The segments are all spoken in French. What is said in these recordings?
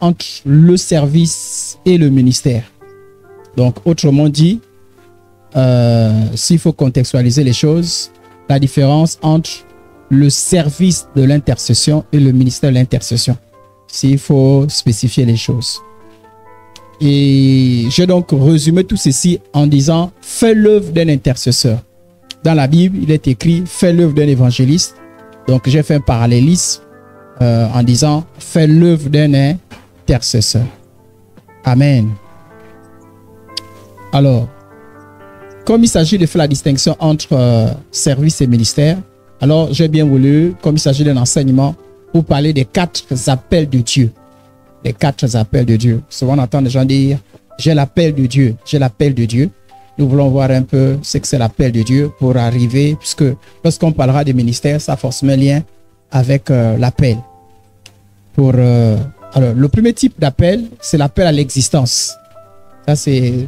entre le service et le ministère. Donc, autrement dit, s'il faut contextualiser les choses, la différence entre le service de l'intercession et le ministère de l'intercession, s'il faut spécifier les choses. Et j'ai donc résumé tout ceci en disant « Fais l'œuvre d'un intercesseur ». Dans la Bible, il est écrit « Fais l'œuvre d'un évangéliste ». Donc, j'ai fait un parallélisme en disant « Fais l'œuvre d'un intercesseur ». Amen. Alors, comme il s'agit de faire la distinction entre service et ministère, alors j'ai bien voulu, comme il s'agit d'un enseignement, vous parler des 4 appels de Dieu. Les 4 appels de Dieu. Souvent, on entend des gens dire « J'ai l'appel de Dieu, j'ai l'appel de Dieu ». Nous voulons voir un peu ce que c'est l'appel de Dieu pour arriver, puisque lorsqu'on parlera des ministères, ça a forcément un lien avec l'appel. Alors, le premier type d'appel, c'est l'appel à l'existence. Ça, c'est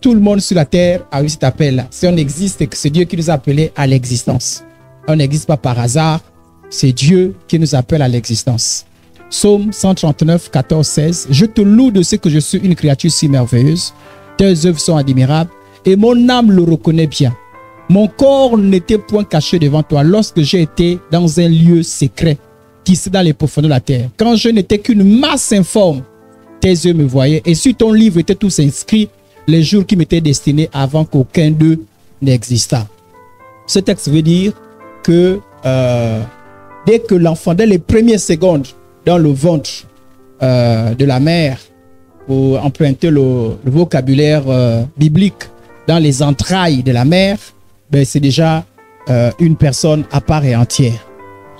tout le monde sur la terre a eu cet appel-là. Si on existe, et que c'est Dieu qui nous a appelés à l'existence. On n'existe pas par hasard, c'est Dieu qui nous appelle à l'existence. Psaume 139, 14, 16. Je te loue de ce que je suis une créature si merveilleuse. Tes œuvres sont admirables et mon âme le reconnaît bien. Mon corps n'était point caché devant toi lorsque j'ai été dans un lieu secret, tissé dans les profondeurs de la terre. Quand je n'étais qu'une masse informe, tes yeux me voyaient et sur ton livre étaient tous inscrits les jours qui m'étaient destinés avant qu'aucun d'eux n'existât. Ce texte veut dire que dès que l'enfant, dès les premières secondes, dans le ventre de la mère, pour emprunter le vocabulaire biblique, dans les entrailles de la mère, ben c'est déjà une personne à part et entière.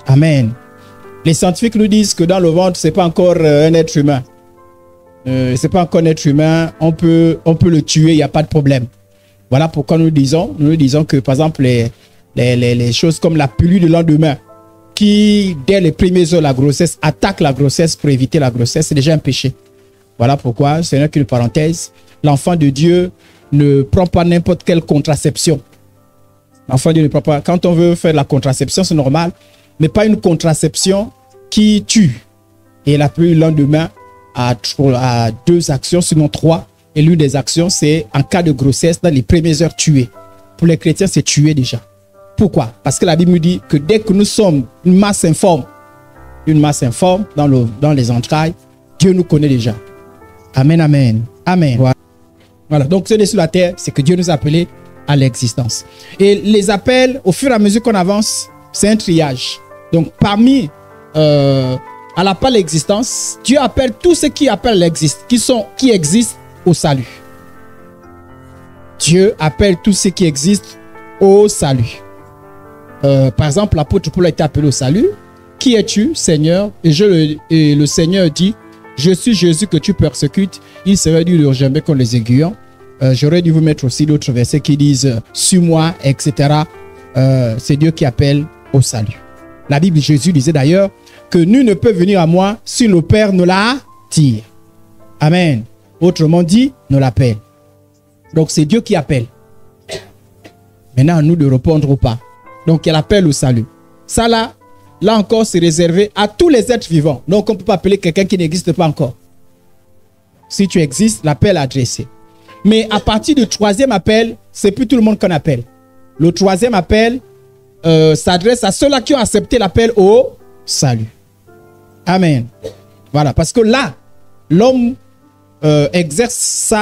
Amen. Les scientifiques nous disent que dans le ventre, ce n'est pas encore un être humain. C'est pas encore un être humain, on peut le tuer, il n'y a pas de problème. Voilà pourquoi nous disons que, par exemple, les choses comme la pilule de lendemain, qui, dès les premières heures de la grossesse, attaque la grossesse pour éviter la grossesse, c'est déjà un péché. Voilà pourquoi, c'est une parenthèse, l'enfant de Dieu ne prend pas n'importe quelle contraception. L'enfant de Dieu ne prend pas, quand on veut faire la contraception, c'est normal, mais pas une contraception qui tue. Et la pilule le lendemain a 2 actions, sinon 3. Et l'une des actions, c'est en cas de grossesse, dans les premières heures, tuer. Pour les chrétiens, c'est tuer déjà. Pourquoi? Parce que la Bible nous dit que dès que nous sommes une masse informe dans les entrailles, Dieu nous connaît déjà. Amen, amen, amen. Voilà, donc ce qui est sur la terre, c'est que Dieu nous a appelés à l'existence. Et les appels, au fur et à mesure qu'on avance, c'est un triage. Donc parmi à l'appel à l'existence, Dieu appelle tous ceux qui appellent qui existent au salut. Dieu appelle tous ceux qui existent au salut. Par exemple, l'apôtre Paul a été appelé au salut. Qui es-tu, Seigneur? Et le Seigneur dit, je suis Jésus que tu persécutes. Il serait dû le jamais contre les aiguillons. J'aurais dû vous mettre aussi d'autres versets qui disent, suis-moi, etc. C'est Dieu qui appelle au salut. La Bible, Jésus disait d'ailleurs que nul ne peut venir à moi si le Père ne l'attire. Amen. Autrement dit, ne l'appelle. Donc c'est Dieu qui appelle. Maintenant, à nous de répondre ou pas. Donc il y a l'appel au salut. Ça là encore, c'est réservé à tous les êtres vivants. Donc on ne peut pas appeler quelqu'un qui n'existe pas encore. Si tu existes, l'appel est adressé. Mais à partir du 3e appel, c'est plus tout le monde qu'on appelle. Le 3e appel s'adresse à ceux-là qui ont accepté l'appel au salut. Amen. Voilà, parce que là, l'homme exerce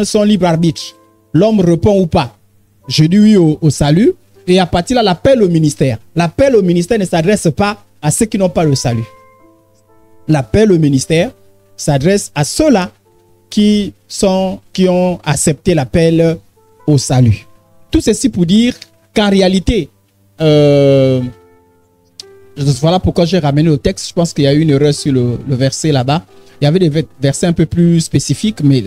son libre arbitre. L'homme répond ou pas. Je dis oui au salut. Et à partir de là, l'appel au ministère. L'appel au ministère ne s'adresse pas à ceux qui n'ont pas le salut. L'appel au ministère s'adresse à ceux-là qui ont accepté l'appel au salut. Tout ceci pour dire qu'en réalité, voilà pourquoi j'ai ramené au texte. Je pense qu'il y a eu une erreur sur le verset là-bas. Il y avait des versets un peu plus spécifiques, mais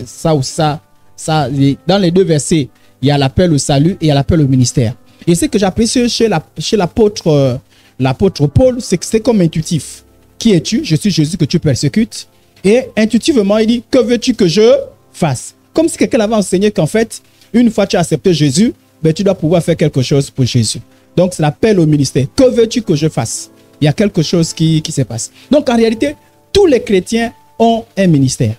dans les 2 versets, il y a l'appel au salut et il y a l'appel au ministère. Et ce que j'apprécie chez l'apôtre Paul, c'est que c'est comme intuitif. Qui es-tu? Je suis Jésus que tu persécutes. Et intuitivement, il dit, que veux-tu que je fasse? Comme si quelqu'un avait enseigné qu'en fait, une fois que tu as accepté Jésus, ben, tu dois pouvoir faire quelque chose pour Jésus. Donc, c'est l'appel au ministère. Que veux-tu que je fasse? Il y a quelque chose qui se passe. Donc, en réalité, tous les chrétiens ont un ministère.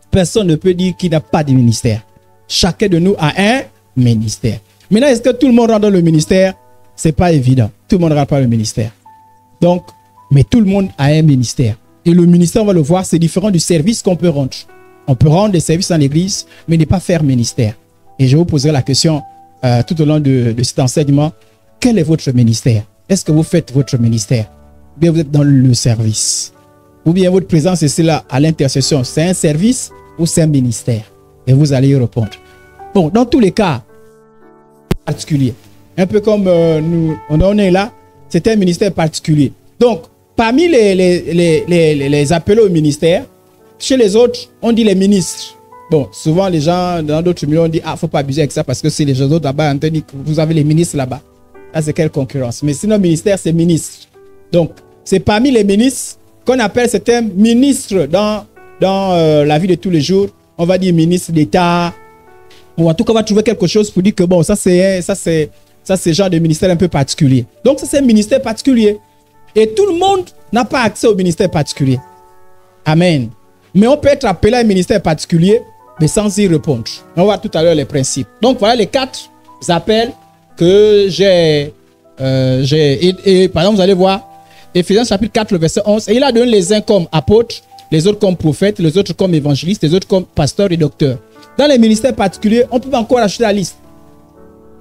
Personne ne peut dire qu'il n'a pas de ministère. Chacun de nous a un ministère. Maintenant, est-ce que tout le monde rentre dans le ministère? Ce n'est pas évident. Tout le monde ne rentre pas dans le ministère. Donc, mais tout le monde a un ministère. Et le ministère, on va le voir, c'est différent du service qu'on peut rendre. On peut rendre des services dans l'église, mais ne pas faire ministère. Et je vous poserai la question tout au long de cet enseignement. Quel est votre ministère? Est-ce que vous faites votre ministère? Ou bien vous êtes dans le service? Ou bien votre présence est là à l'intercession? C'est un service ou c'est un ministère? Et vous allez y répondre. Bon, dans tous les cas, particulier. Un peu comme on est là, c'est un ministère particulier. Donc, parmi les appelés au ministère, chez les autres, on dit les ministres. Bon, souvent les gens dans d'autres milieux, on dit, ah, faut pas abuser avec ça parce que c'est les gens d'autres là-bas, vous avez les ministres là-bas. Là, c'est quelle concurrence? Mais sinon, ministère, c'est ministre. Donc, c'est parmi les ministres qu'on appelle certains ministres dans la vie de tous les jours. On va dire ministre d'État. Ou en tout cas, on va trouver quelque chose pour dire que bon, ça c'est genre de ministère un peu particulier. Donc, ça c'est un ministère particulier. Et tout le monde n'a pas accès au ministère particulier. Amen. Mais on peut être appelé à un ministère particulier, mais sans y répondre. On va voir tout à l'heure les principes. Donc, voilà les 4 appels que j'ai. Par exemple, vous allez voir, Éphésiens chapitre 4, le verset 11. Et il a donné les uns comme apôtres, les autres comme prophètes, les autres comme évangélistes, les autres comme pasteurs et docteurs. Dans les ministères particuliers, on peut encore ajouter la liste.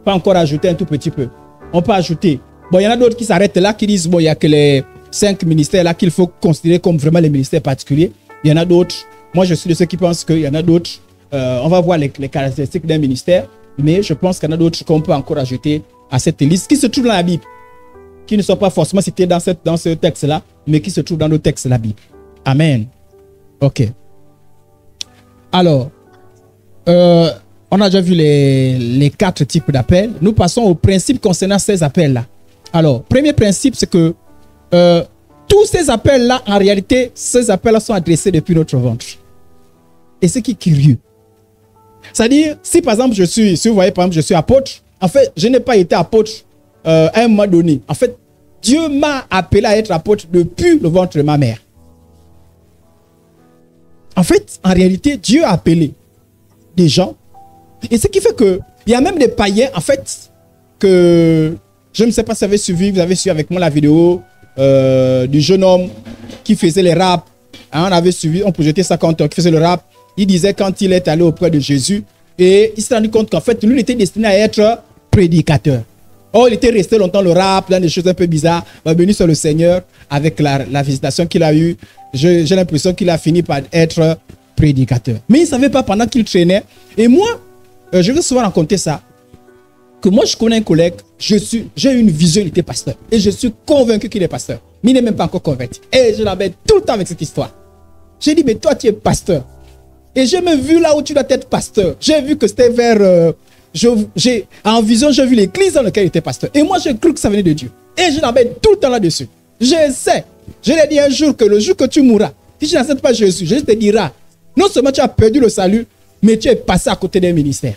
Pas encore ajouter un tout petit peu. On peut ajouter. Bon, il y en a d'autres qui s'arrêtent là, qui disent, bon, il n'y a que les 5 ministères là qu'il faut considérer comme vraiment les ministères particuliers. Il y en a d'autres. Moi, je suis de ceux qui pensent qu'il y en a d'autres. On va voir les caractéristiques d'un ministère. Mais je pense qu'il y en a d'autres qu'on peut encore ajouter à cette liste qui se trouve dans la Bible. Qui ne sont pas forcément cités dans ce texte-là, mais qui se trouvent dans nos textes de la Bible. Amen. Ok. Alors, on a déjà vu les 4 types d'appels. Nous passons au principe concernant ces appels-là. Alors, premier principe, c'est que tous ces appels-là, en réalité, ces appels-là sont adressés depuis notre ventre. Et ce qui est curieux. C'est-à-dire, si par exemple, si vous voyez, par exemple, je suis apôtre, en fait, je n'ai pas été apôtre à un moment donné. En fait, Dieu m'a appelé à être apôtre depuis le ventre de ma mère. En fait, en réalité, Dieu a appelé des gens. Et ce qui fait que il y a même des païens, en fait, que je ne sais pas si vous avez suivi avec moi la vidéo du jeune homme qui faisait les raps. Hein, on avait suivi, on projetait ça quand qui faisait le rap. Il disait quand il est allé auprès de Jésus et il s'est rendu compte qu'en fait, lui, il était destiné à être prédicateur. Oh, il était resté longtemps le rap, dans des choses un peu bizarres. Béni soit le Seigneur avec la visitation qu'il a eue. J'ai l'impression qu'il a fini par être prédicateur. Mais il ne savait pas pendant qu'il traînait. Et moi, je vais souvent raconter ça. Que moi, je connais un collègue, j'ai une vision, il était pasteur. Et je suis convaincu qu'il est pasteur. Mais il n'est même pas encore converti. Et je l'avais tout le temps avec cette histoire. J'ai dit, mais toi, tu es pasteur. Et j'ai même vu là où tu dois être pasteur. J'ai vu que c'était vers... en vision, j'ai vu l'église dans laquelle il était pasteur. Et moi, j'ai cru que ça venait de Dieu. Et je l'avais tout le temps là-dessus. Je sais. Je l'ai dit un jour que le jour que tu mourras, si tu n'acceptes pas Jésus, Jésus te dira, non seulement tu as perdu le salut, mais tu es passé à côté d'un ministère.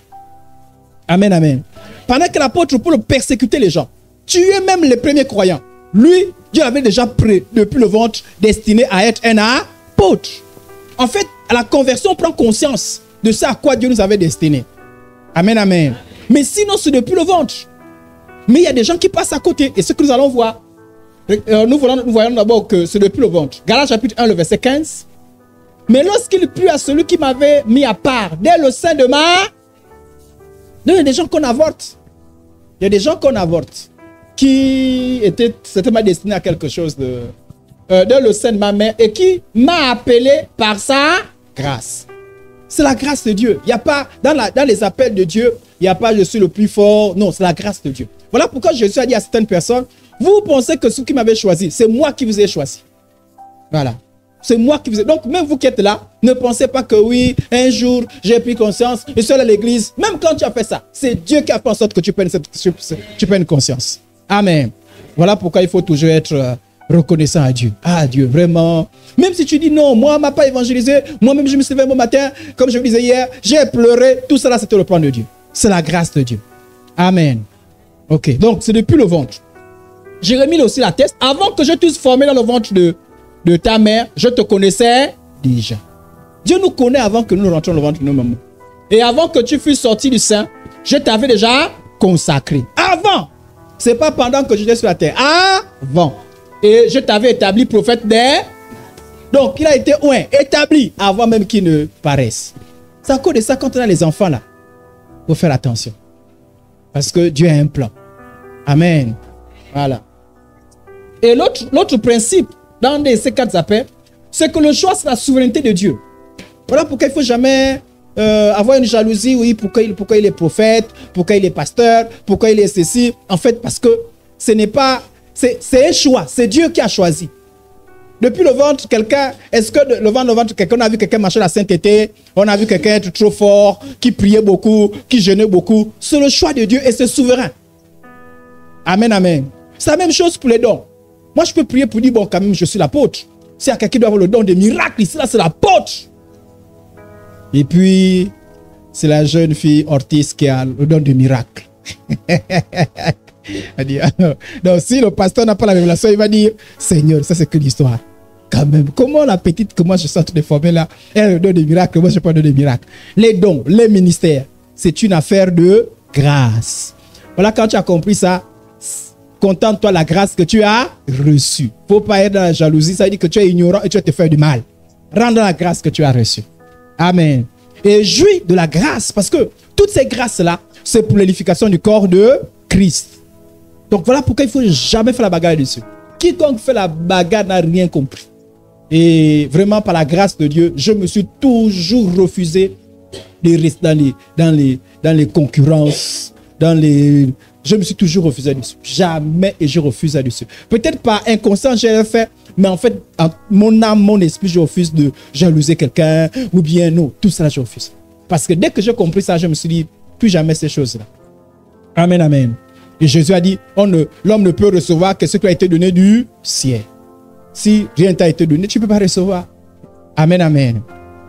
Amen, amen. Pendant que l'apôtre, pour persécuter les gens, tuer même les premiers croyants, lui, Dieu l'avait déjà pris depuis le ventre, destiné à être un apôtre. En fait, à la conversion, on prend conscience de ça à quoi Dieu nous avait destiné. Amen, amen. Mais sinon, c'est depuis le ventre. Mais il y a des gens qui passent à côté. Et ce que nous allons voir, nous voyons d'abord que c'est depuis le ventre. Galates chapitre 1, le verset 15. Mais lorsqu'il plut à celui qui m'avait mis à part, dès le sein de ma... Donc, il y a des gens qu'on avorte. Il y a des gens qu'on avorte qui étaient certainement destinés à quelque chose dans le sein de ma mère et qui m'a appelé par sa grâce. C'est la grâce de Dieu. Il n'y a pas, dans les appels de Dieu, il n'y a pas je suis le plus fort. Non, c'est la grâce de Dieu. Voilà pourquoi Jésus a dit à certaines personnes, vous pensez que ceux qui m'avaient choisi, c'est moi qui vous ai choisi. Voilà. C'est moi qui vous ai... Donc, même vous qui êtes là, ne pensez pas que oui, un jour, j'ai pris conscience, je suis allé à l'église. Même quand tu as fait ça, c'est Dieu qui a fait en sorte que tu prennes conscience. Amen. Voilà pourquoi il faut toujours être reconnaissant à Dieu. Ah, Dieu, vraiment. Même si tu dis non, moi, on ne m'a pas évangélisé. Moi-même, je me suis levé un matin, comme je vous disais hier, j'ai pleuré. Tout cela, c'était le plan de Dieu. C'est la grâce de Dieu. Amen. Ok, donc c'est depuis le ventre. Jérémie aussi l'atteste. Avant que je t'eusse formé dans le ventre de ta mère, je te connaissais déjà. Dieu nous connaît avant que nous rentrions dans le ventre de nos mamans. Et avant que tu fusses sorti du sein, je t'avais déjà consacré. Avant. Ce n'est pas pendant que j'étais sur la terre. Avant. Et je t'avais établi prophète des... Donc, il a été établi avant même qu'il ne paraisse. C'est à cause de ça, quand on a les enfants là, il faut faire attention. Parce que Dieu a un plan. Amen. Voilà. Et l'autre principe dans ces 4 appels, c'est que le choix, c'est la souveraineté de Dieu. Voilà pourquoi il ne faut jamais avoir une jalousie. Oui, pourquoi il est prophète, pourquoi il est pasteur, pourquoi il est ceci. En fait, parce que ce n'est pas... C'est un choix. C'est Dieu qui a choisi. Depuis le ventre, quelqu'un... Est-ce que le ventre, quelqu'un, on a vu quelqu'un marcher la sainteté, on a vu quelqu'un être trop fort, qui priait beaucoup, qui jeûnait beaucoup. C'est le choix de Dieu et c'est souverain. Amen, amen. C'est la même chose pour les dons. Moi, je peux prier pour dire, bon, quand même, je suis l'apôtre. S'il y a quelqu'un qui doit avoir le don de miracle, ici, là, c'est l'apôtre. Et puis, c'est la jeune fille Ortiz qui a le don de miracle. Elle dit, donc, si le pasteur n'a pas la révélation, il va dire, Seigneur, ça c'est que l'histoire. Quand même, comment la petite que moi je suis en train de former là, elle a le don de miracle, moi je n'ai pas le don de miracle. Les dons, les ministères, c'est une affaire de grâce. Voilà, quand tu as compris ça, contente-toi la grâce que tu as reçue. Il ne faut pas être dans la jalousie, ça veut dire que tu es ignorant et tu vas te faire du mal. Rends la grâce que tu as reçue. Amen. Et jouis de la grâce, parce que toutes ces grâces-là, c'est pour l'édification du corps de Christ. Donc voilà pourquoi il ne faut jamais faire la bagarre dessus. Quiconque fait la bagarre n'a rien compris. Et vraiment, par la grâce de Dieu, je me suis toujours refusé de rester dans les concurrences, je me suis toujours refusé dessus. Jamais et je refuse là-dessus. Peut-être par inconscient, j'ai fait, mais en fait, mon âme, mon esprit, je refuse de jalouser quelqu'un, ou bien non, tout ça, je refuse. Parce que dès que j'ai compris ça, je me suis dit, plus jamais ces choses-là. Amen, amen. Et Jésus a dit, l'homme ne peut recevoir que ce qui a été donné du ciel. Si rien t'a été donné, tu ne peux pas recevoir. Amen, amen.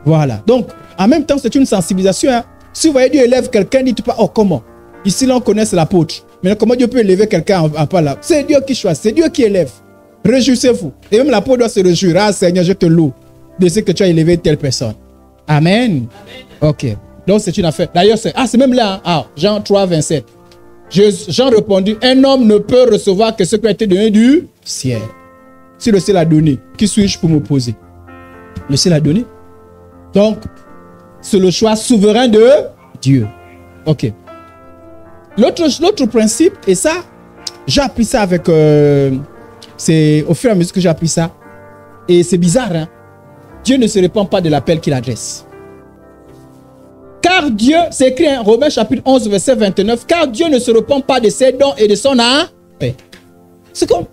Voilà. Donc, en même temps, c'est une sensibilisation. Hein. Si vous voyez Dieu élève quelqu'un, dites pas, oh, comment? Ici, là, on connaît l'apôtre. Mais comment Dieu peut élever quelqu'un en pas là? C'est Dieu qui choisit, c'est Dieu qui élève. Réjouissez-vous. Et même l'apôtre doit se réjouir. Ah, Seigneur, je te loue de ce que tu as élevé telle personne. Amen. Ok. Donc, c'est une affaire. D'ailleurs, c'est même là. Hein. Jean 3, 27. Jean répondit, un homme ne peut recevoir que ce qui a été donné du ciel. Si le ciel a donné, qui suis-je pour m'opposer? Le ciel a donné. Donc, c'est le choix souverain de Dieu. Ok. L'autre principe, et ça, j'ai appris ça avec... c'est au fur et à mesure que j'ai appris ça. Et c'est bizarre, hein? Dieu ne se répand pas de l'appel qu'il adresse. Car Dieu, c'est écrit en Romains chapitre 11, verset 29, car Dieu ne se repent pas de ses dons et de son appel.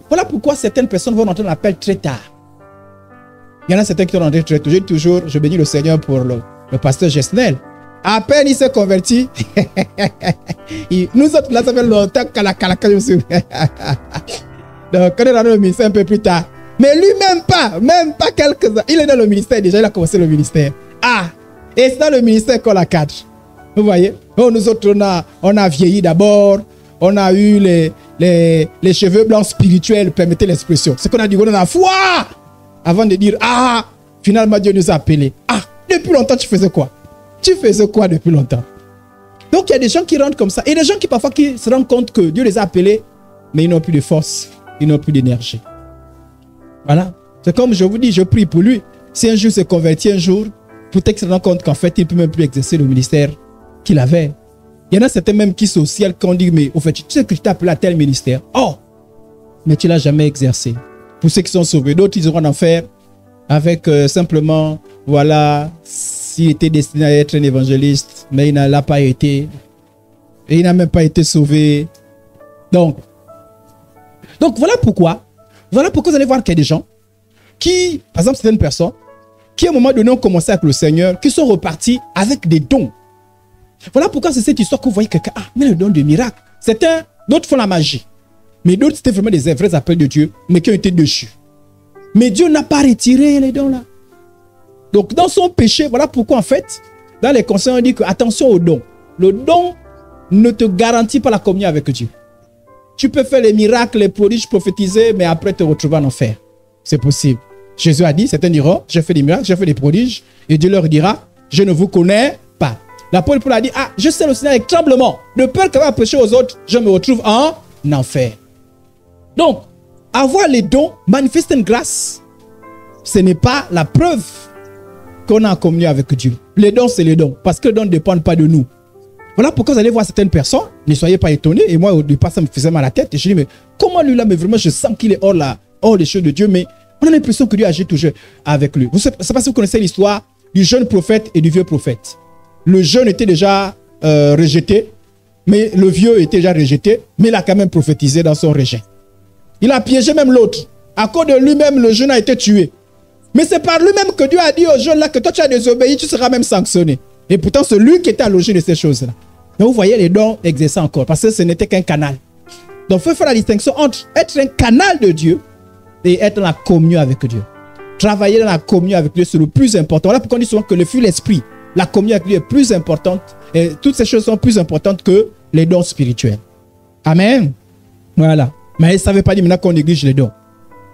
Voilà pourquoi certaines personnes vont entrer dans l'appel très tard. Il y en a certains qui vont entrer très tôt. Je bénis le Seigneur pour le pasteur Gesnel. À peine il s'est converti. Nous autres, là, ça fait longtemps que je suis. Donc, on est dans le ministère un peu plus tard. Mais lui, même pas quelques ans. Il est dans le ministère déjà, il a commencé le ministère. Et c'est dans le ministère qu'on la cadre. Vous voyez? Nous autres, on a vieilli d'abord. On a eu les cheveux blancs spirituels, permettez l'expression. C'est qu'on a dit, on a la foi. Avant de dire, finalement Dieu nous a appelés. Depuis longtemps, tu faisais quoi? Tu faisais quoi depuis longtemps? Donc, il y a des gens qui rentrent comme ça. Et des gens qui parfois qui se rendent compte que Dieu les a appelés, mais ils n'ont plus de force, ils n'ont plus d'énergie. Voilà. C'est comme je vous dis, je prie pour lui. Si un jour il se convertit un jour, peut-être qu'il se rend compte qu'en fait, il ne peut même plus exercer le ministère qu'il avait. Il y en a certains même qui sont au ciel qui ont dit, mais au fait, tu sais que je t'ai appelé à tel ministère. Oh! Mais tu ne l'as jamais exercé. Pour ceux qui sont sauvés, d'autres, ils auront en enfer avec simplement, voilà, s'il était destiné à être un évangéliste, mais il n'a pas été. Et il n'a même pas été sauvé. Donc voilà pourquoi vous allez voir qu'il y a des gens qui, par exemple, certaines personnes, qui à un moment donné ont commencé avec le Seigneur, qui sont repartis avec des dons. Voilà pourquoi c'est cette histoire que vous voyez quelqu'un, mais le don de miracle. Certains, d'autres font la magie. Mais d'autres, c'était vraiment des vrais appels de Dieu, mais qui ont été déchus. Mais Dieu n'a pas retiré les dons là. Donc, dans son péché, voilà pourquoi en fait, dans les conseils, on dit que attention au don. Le don ne te garantit pas la communion avec Dieu. Tu peux faire les miracles, les prodiges, prophétiser, mais après te retrouver en enfer. C'est possible. Jésus a dit, certains diront, j'ai fait des miracles, j'ai fait des prodiges. Et Dieu leur dira, je ne vous connais pas. L'apôtre Paul a dit, je sais le Seigneur avec tremblement. De peur qu'à va prêcher aux autres, je me retrouve en enfer. Donc, avoir les dons, manifester une grâce, ce n'est pas la preuve qu'on a en communion avec Dieu. Les dons, c'est les dons. Parce que les dons ne dépendent pas de nous. Voilà pourquoi vous allez voir certaines personnes, ne soyez pas étonnés. Et moi, au départ, ça me faisait mal à la tête. Et je dis, mais comment lui là, mais vraiment, je sens qu'il est hors des choses de Dieu. Mais on a l'impression que Dieu agit toujours avec lui. Je ne sais pas si vous connaissez l'histoire du jeune prophète et du vieux prophète. Le jeune était déjà rejeté, mais le vieux était déjà rejeté, mais il a quand même prophétisé dans son rejet. Il a piégé même l'autre. À cause de lui-même, le jeune a été tué. Mais c'est par lui-même que Dieu a dit au jeune là que toi tu as désobéi, tu seras même sanctionné. Et pourtant, c'est lui qui était à l'origine de ces choses-là. Donc vous voyez les dons exercés encore, parce que ce n'était qu'un canal. Donc il faut faire la distinction entre être un canal de Dieu et être dans la communion avec Dieu. Travailler dans la communion avec Dieu, c'est le plus important. Voilà pourquoi on dit souvent que le fruit de l'esprit, la communion avec Dieu est plus importante. Et toutes ces choses sont plus importantes que les dons spirituels. Amen. Voilà. Mais ça ne veut pas dire maintenant qu'on néglige les dons.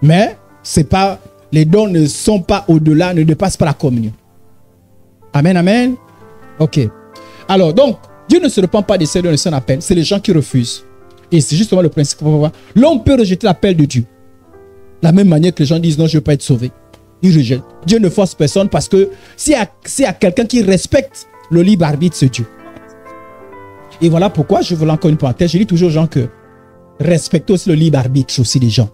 Mais c'est pas, les dons ne sont pas au-delà, ne dépassent pas la communion. Amen, amen. Ok. Alors, donc, Dieu ne se repent pas de ces dons de son appel. C'est les gens qui refusent. Et c'est justement le principe. L'homme peut rejeter l'appel de Dieu. De la même manière que les gens disent non, je ne veux pas être sauvé. Ils rejettent. Dieu ne force personne parce que s'il y a quelqu'un qui respecte le libre arbitre, c'est Dieu. Et voilà pourquoi, je veux encore une parenthèse, je dis toujours aux gens que respectez aussi le libre arbitre aussi des gens.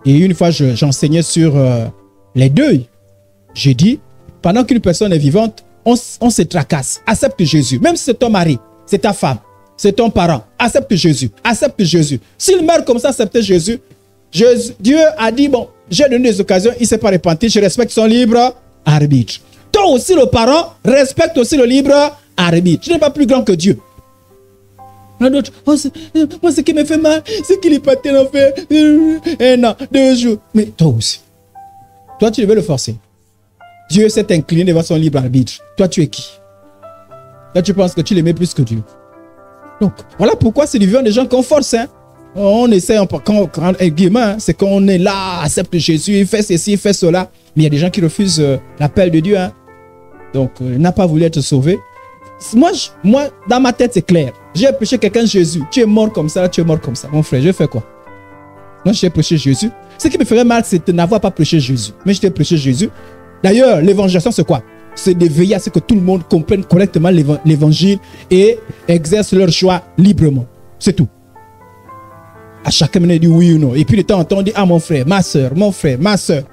Et une fois, j'enseignais sur les deuils. J'ai dit, pendant qu'une personne est vivante, on se tracasse. Accepte Jésus. Même si c'est ton mari, c'est ta femme, c'est ton parent. Accepte Jésus. Accepte Jésus. S'il meurt comme ça, accepte Jésus. Dieu a dit, bon, j'ai donné des occasions, il ne s'est pas repenti, je respecte son libre arbitre. Toi aussi, le parent, respecte aussi le libre arbitre. Tu n'es pas plus grand que Dieu. D'autres, moi, ce qui me fait mal, c'est qu'il est parti en enfer 1 an, 2 jours. Mais toi aussi. Toi, tu devais le forcer. Dieu s'est incliné devant son libre arbitre. Toi, tu es qui? Là, tu penses que tu l'aimais plus que Dieu. Donc, voilà pourquoi c'est du vivant des gens qu'on force. Hein. On essaie, c'est qu'on est là, accepte Jésus, fait ceci, fait cela. Mais il y a des gens qui refusent l'appel de Dieu. Hein. Donc, il n'a pas voulu être sauvé. Moi, dans ma tête, c'est clair. J'ai prêché quelqu'un Jésus. Tu es mort comme ça, tu es mort comme ça. Mon frère, je fais quoi? Moi, j'ai prêché Jésus. Ce qui me ferait mal, c'est de n'avoir pas prêché Jésus. Mais je t'ai prêché Jésus. D'ailleurs, l'évangélisation, c'est quoi? C'est de veiller à ce que tout le monde comprenne correctement l'évangile et exerce leur choix librement. C'est tout. À chacun, on dit oui ou non. Et puis de temps en temps, on dit ah, mon frère, ma soeur, mon frère, ma soeur.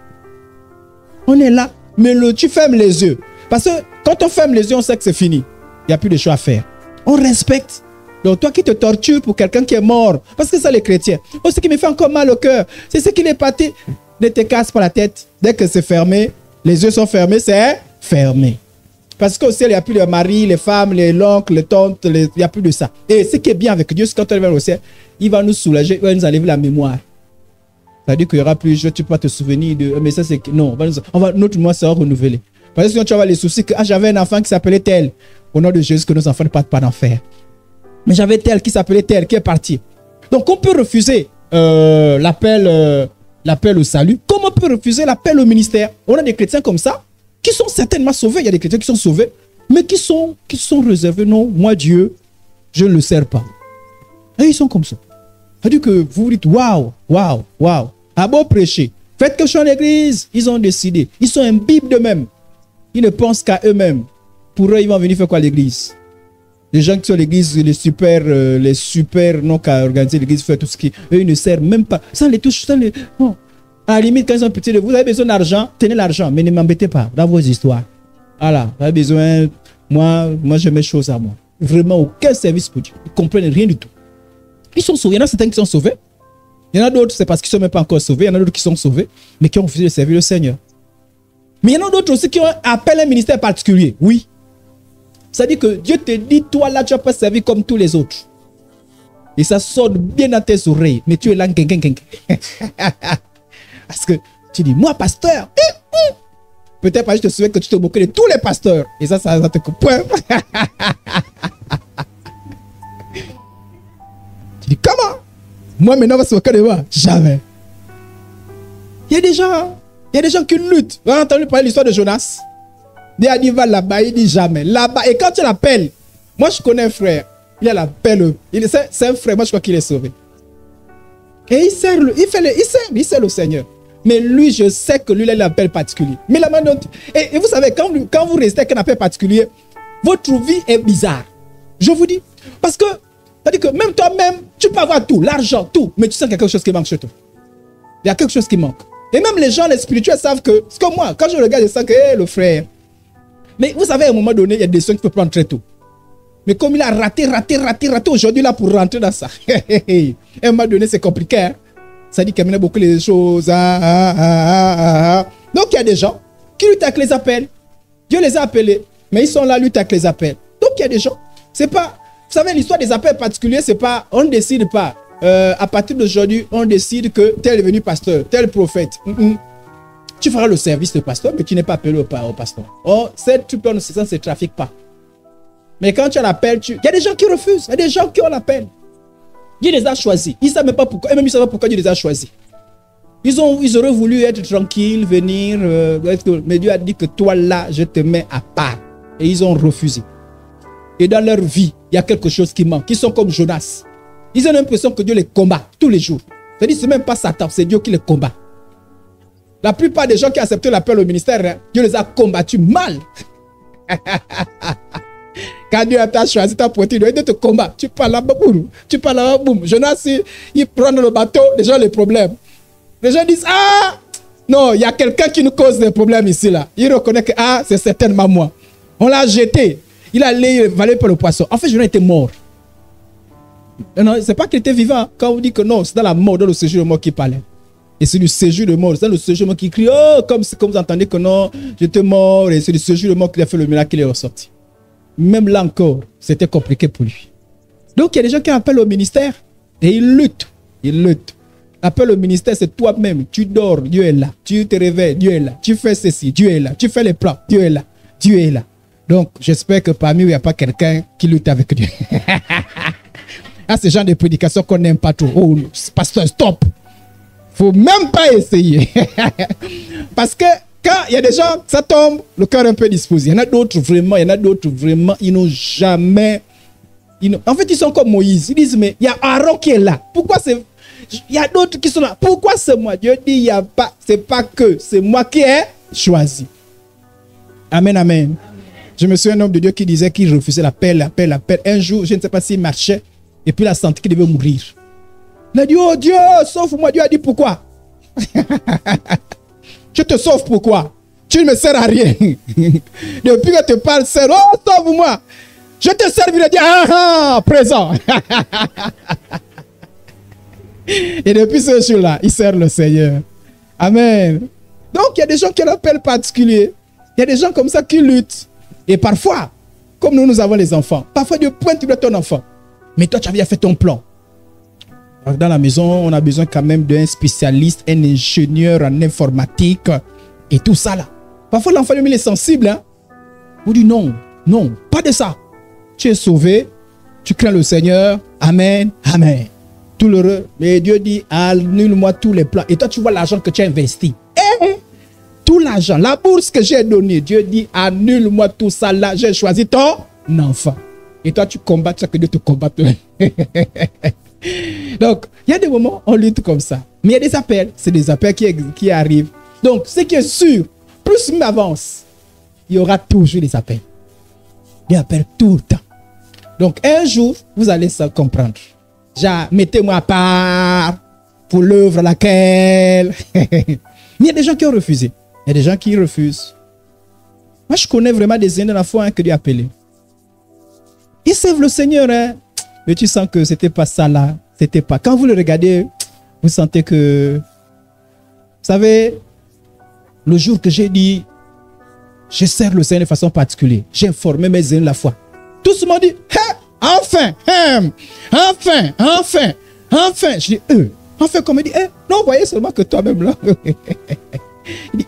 On est là. Mais tu fermes les yeux. Parce que quand on ferme les yeux, on sait que c'est fini. Il n'y a plus de choix à faire. On respecte. Donc toi qui te tortures pour quelqu'un qui est mort, parce que ça les chrétiens. Oh, ce qui me fait encore mal au cœur, c'est ce qu'il est parti. Ne te casse pas la tête. Dès que c'est fermé, les yeux sont fermés, c'est fermé. Parce qu'au ciel, il n'y a plus les maris, les femmes, les oncles, les tantes, il n'y a plus de ça. Et ce qui est bien avec Dieu, c'est quand on va au ciel, il va nous soulager, il va nous enlever la mémoire. Ça veut dire qu'il n'y aura plus, tu ne peux pas te souvenir de... Mais ça, c'est... Non, notre mémoire sera renouvelée. Parce que sinon, tu vas avoir les soucis que j'avais un enfant qui s'appelait tel. Au nom de Jésus, que nos enfants ne partent pas d'enfer. Mais j'avais tel qui s'appelait tel, qui est parti. Donc, on peut refuser l'appel au salut. Comme on peut refuser l'appel au ministère. On a des chrétiens comme ça, qui sont certainement sauvés. Il y a des chrétiens qui sont sauvés, mais qui sont réservés. Non, moi, Dieu, je ne le sers pas. Et ils sont comme ça. C'est-à-dire que vous vous dites, waouh, waouh, waouh. À beau prêcher. Faites quelque chose en l'église. Ils ont décidé. Ils sont imbibes d'eux-mêmes. Ils ne pensent qu'à eux-mêmes. Pour eux, ils vont venir faire quoi à l'église? Les gens qui sont à l'église, les super, non qu'à organiser l'église, faire tout ce qui... Eux, ils ne servent même pas. Ça les touche, ça les... Non. À la limite, quand ils ont pitié de vous, vous avez besoin d'argent, tenez l'argent, mais ne m'embêtez pas dans vos histoires. Voilà, vous avez besoin... Moi, je mets choses à moi. Vraiment, aucun service pour Dieu. Ils ne comprennent rien du tout. Ils sont sauvés. Il y en a certains qui sont sauvés. Il y en a d'autres, c'est parce qu'ils ne sont même pas encore sauvés. Il y en a d'autres qui sont sauvés, mais qui ont refusé de servir le Seigneur. Mais il y en a d'autres aussi qui ont appelé un ministère particulier. Oui. C'est-à-dire que Dieu te dit, toi là, tu vas pas servir comme tous les autres. Et ça sonne bien dans tes oreilles. Mais tu es là, parce que tu dis, moi, pasteur. Peut-être parce que je te souviens que tu te moquais de tous les pasteurs. Et ça te coupe. Tu dis, comment? Moi, maintenant, on va se moquer de moi. Jamais. Il y a des gens, Il y a des gens qui luttent. Vous avez entendu parler de l'histoire de Jonas? Dieu a dit va là-bas, il dit jamais. Là-bas, et quand tu l'appelles, moi je connais un frère, il a l'appel, c'est un frère, moi je crois qu'il est sauvé. Et il sert le Seigneur. Mais lui, je sais que lui, il a l'appel particulier. Mais la manière dont... Et vous savez, quand vous restez avec un appel particulier, votre vie est bizarre. Je vous dis. Parce que, c'est-à-dire que même toi-même, tu peux avoir tout, l'argent, tout, mais tu sens quelque chose qui manque chez toi. Il y a quelque chose qui manque. Et même les gens, les spirituels savent que, c'est comme moi, quand je regarde, je sens que, le frère. Mais vous savez, à un moment donné, il y a des décisions qu'il faut prendre très tôt. Mais comme il a raté aujourd'hui, là, pour rentrer dans ça. À un moment donné, c'est compliqué. Hein? Ça dit qu'il y a beaucoup de choses. Donc, il y a des gens qui luttent avec les appels. Dieu les a appelés, mais ils sont là, luttent avec les appels. Donc, il y a des gens. C'est pas... Vous savez, l'histoire des appels particuliers, c'est pas... On ne décide pas. À partir d'aujourd'hui, on décide que tel est devenu pasteur, tel prophète. Tu feras le service de pasteur, mais tu n'es pas appelé au pasteur. Oh, cette truc-là ne se trafique pas. Mais quand tu as l'appel, il y a des gens qui refusent. Il y a des gens qui ont l'appel. Dieu les a choisis. Ils ne savent même pas pourquoi. Et même ils ne savent pas pourquoi Dieu les a choisis. Ils auraient voulu être tranquilles, venir. Mais Dieu a dit que toi là, je te mets à part. Et ils ont refusé. Et dans leur vie, il y a quelque chose qui manque. Ils sont comme Jonas. Ils ont l'impression que Dieu les combat tous les jours. C'est-à-dire que ce n'est même pas Satan, c'est Dieu qui les combat. La plupart des gens qui acceptent l'appel au ministère, hein, Dieu les a combattus mal. Quand Dieu t'a choisi ta poitrine, il doit te combattre. Tu parles là-bas, boum. Tu parles là-bas, boum. Jonas, il prend le bateau, les gens ont les problèmes. Les gens disent, ah, non, il y a quelqu'un qui nous cause des problèmes ici, là. Il reconnaît que, ah, c'est certainement moi. On l'a jeté. Il allait valer pour le poisson. En fait, Jonas était mort. Non, c'est pas qu'il était vivant. Quand on dit que non, c'est dans la mort, dans le séjour de mort qu'il parlait. Et c'est du séjour de mort. C'est dans le séjour de mort qui crie, oh, comme vous entendez que non, j'étais mort. Et c'est du séjour de mort qu'il a fait le miracle qu'il est ressorti. Même là encore, c'était compliqué pour lui. Donc, il y a des gens qui appellent au ministère et ils luttent. Ils luttent. L'appel au ministère, c'est toi-même. Tu dors, Dieu est là. Tu te réveilles, Dieu est là. Tu fais ceci, Dieu est là. Tu fais les plans, Dieu est là. Dieu est là. Donc, j'espère que parmi eux, il n'y a pas quelqu'un qui lutte avec Dieu. Ah, ce genre de prédication qu'on n'aime pas trop. Oh, pasteur, stop. Faut même pas essayer. Parce que quand il y a des gens, ça tombe, le cœur un peu disposé. Il y en a d'autres vraiment, ils n'ont jamais... En fait, ils sont comme Moïse. Ils disent, mais il y a Aaron qui est là. Pourquoi c'est... Il y a d'autres qui sont là. Pourquoi c'est moi? Dieu dit, il y a pas... C'est pas que, c'est moi qui ai choisi. Amen, amen. Je me souviens d'un homme de Dieu qui disait qu'il refusait l'appel. Un jour, je ne sais pas s'il marchait, et puis il a senti qu'il devait mourir. Il a dit, oh Dieu, sauve-moi. Dieu a dit, pourquoi? Je te sauve pourquoi? Tu ne me sers à rien. Depuis que je te parle, sers, oh, sauve-moi. Je te sers, il a dit, ah, présent. Et depuis ce jour-là, il sert le Seigneur. Amen. Donc, il y a des gens qui ont l'appel particulier. Il y a des gens comme ça qui luttent. Et parfois, comme nous avons les enfants, parfois Dieu pointe ton enfant. Mais toi, tu avais fait ton plan. Dans la maison, on a besoin quand même d'un spécialiste, un ingénieur en informatique et tout ça là. Parfois, l'enfant lui est sensible. Hein? On dit non, non, pas de ça. Tu es sauvé, tu crains le Seigneur. Amen, amen. Tout l'heureux. Mais Dieu dit, annule-moi tous les plans. Et toi, tu vois l'argent que tu as investi. Tout l'argent, la bourse que j'ai donnée, Dieu dit, annule-moi tout ça là, j'ai choisi ton enfant. Et toi, tu combats ça que Dieu te combatte. Donc, il y a des moments, on lutte comme ça. Mais il y a des appels, c'est des appels qui arrivent. Donc, ce qui est sûr, plus on avance, il y aura toujours des appels. Des appels tout le temps. Donc, un jour, vous allez ça comprendre. Genre, mettez-moi à part pour l'œuvre à laquelle... Mais il y a des gens qui ont refusé. Il y a des gens qui refusent. Moi, je connais vraiment des aînés de la foi hein, que Dieu a appelés. Ils servent le Seigneur, hein. Mais tu sens que c'était pas ça là. C'était pas. Quand vous le regardez, vous sentez que... Vous savez, le jour que j'ai dit, je sers le Seigneur de façon particulière, j'ai informé mes aînés de la foi. Tous m'ont dit, enfin, enfin. Je dis, enfin, comme il dit, non, voyez seulement que toi-même là. Il dit,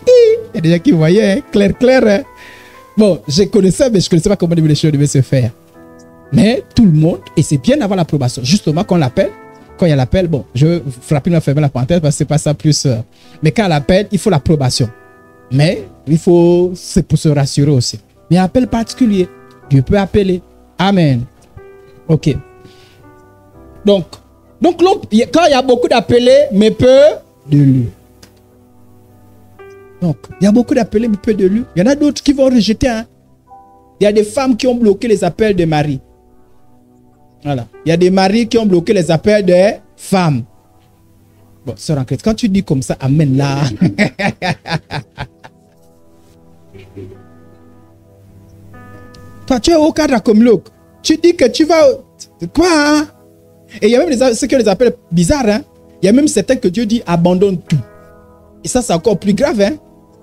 il y a des gens qui voyaient, hein, clair. Hein. Bon, je connaissais, mais je ne connaissais pas comment les choses devaient se faire. Mais tout le monde, et c'est bien avant l'approbation, justement qu'on l'appelle, Quand il y a l'appel, bon, je vais rapidement fermer la parenthèse parce que c'est pas ça plus. Mais quand il y a l'appel, il faut l'approbation. Mais il faut, c'est pour se rassurer aussi. Mais appel particulier, Dieu peut appeler. Amen. Ok. Donc quand il y a beaucoup d'appelés, mais peu de lui. Donc, il y a beaucoup d'appelés, mais peu de lui. Il y en a d'autres qui vont rejeter. Hein. Il y a des femmes qui ont bloqué les appels des maris. Voilà. Il y a des maris qui ont bloqué les appels des femmes. Bon, sœur en Christ, quand tu dis comme ça, amen là. Toi, tu es au cadre comme l'autre. Tu dis que tu vas... Quoi hein? Et il y a même ceux qui les appellent bizarres. Hein? Il y a même certains que Dieu dit abandonne tout. Et ça, c'est encore plus grave. Hein?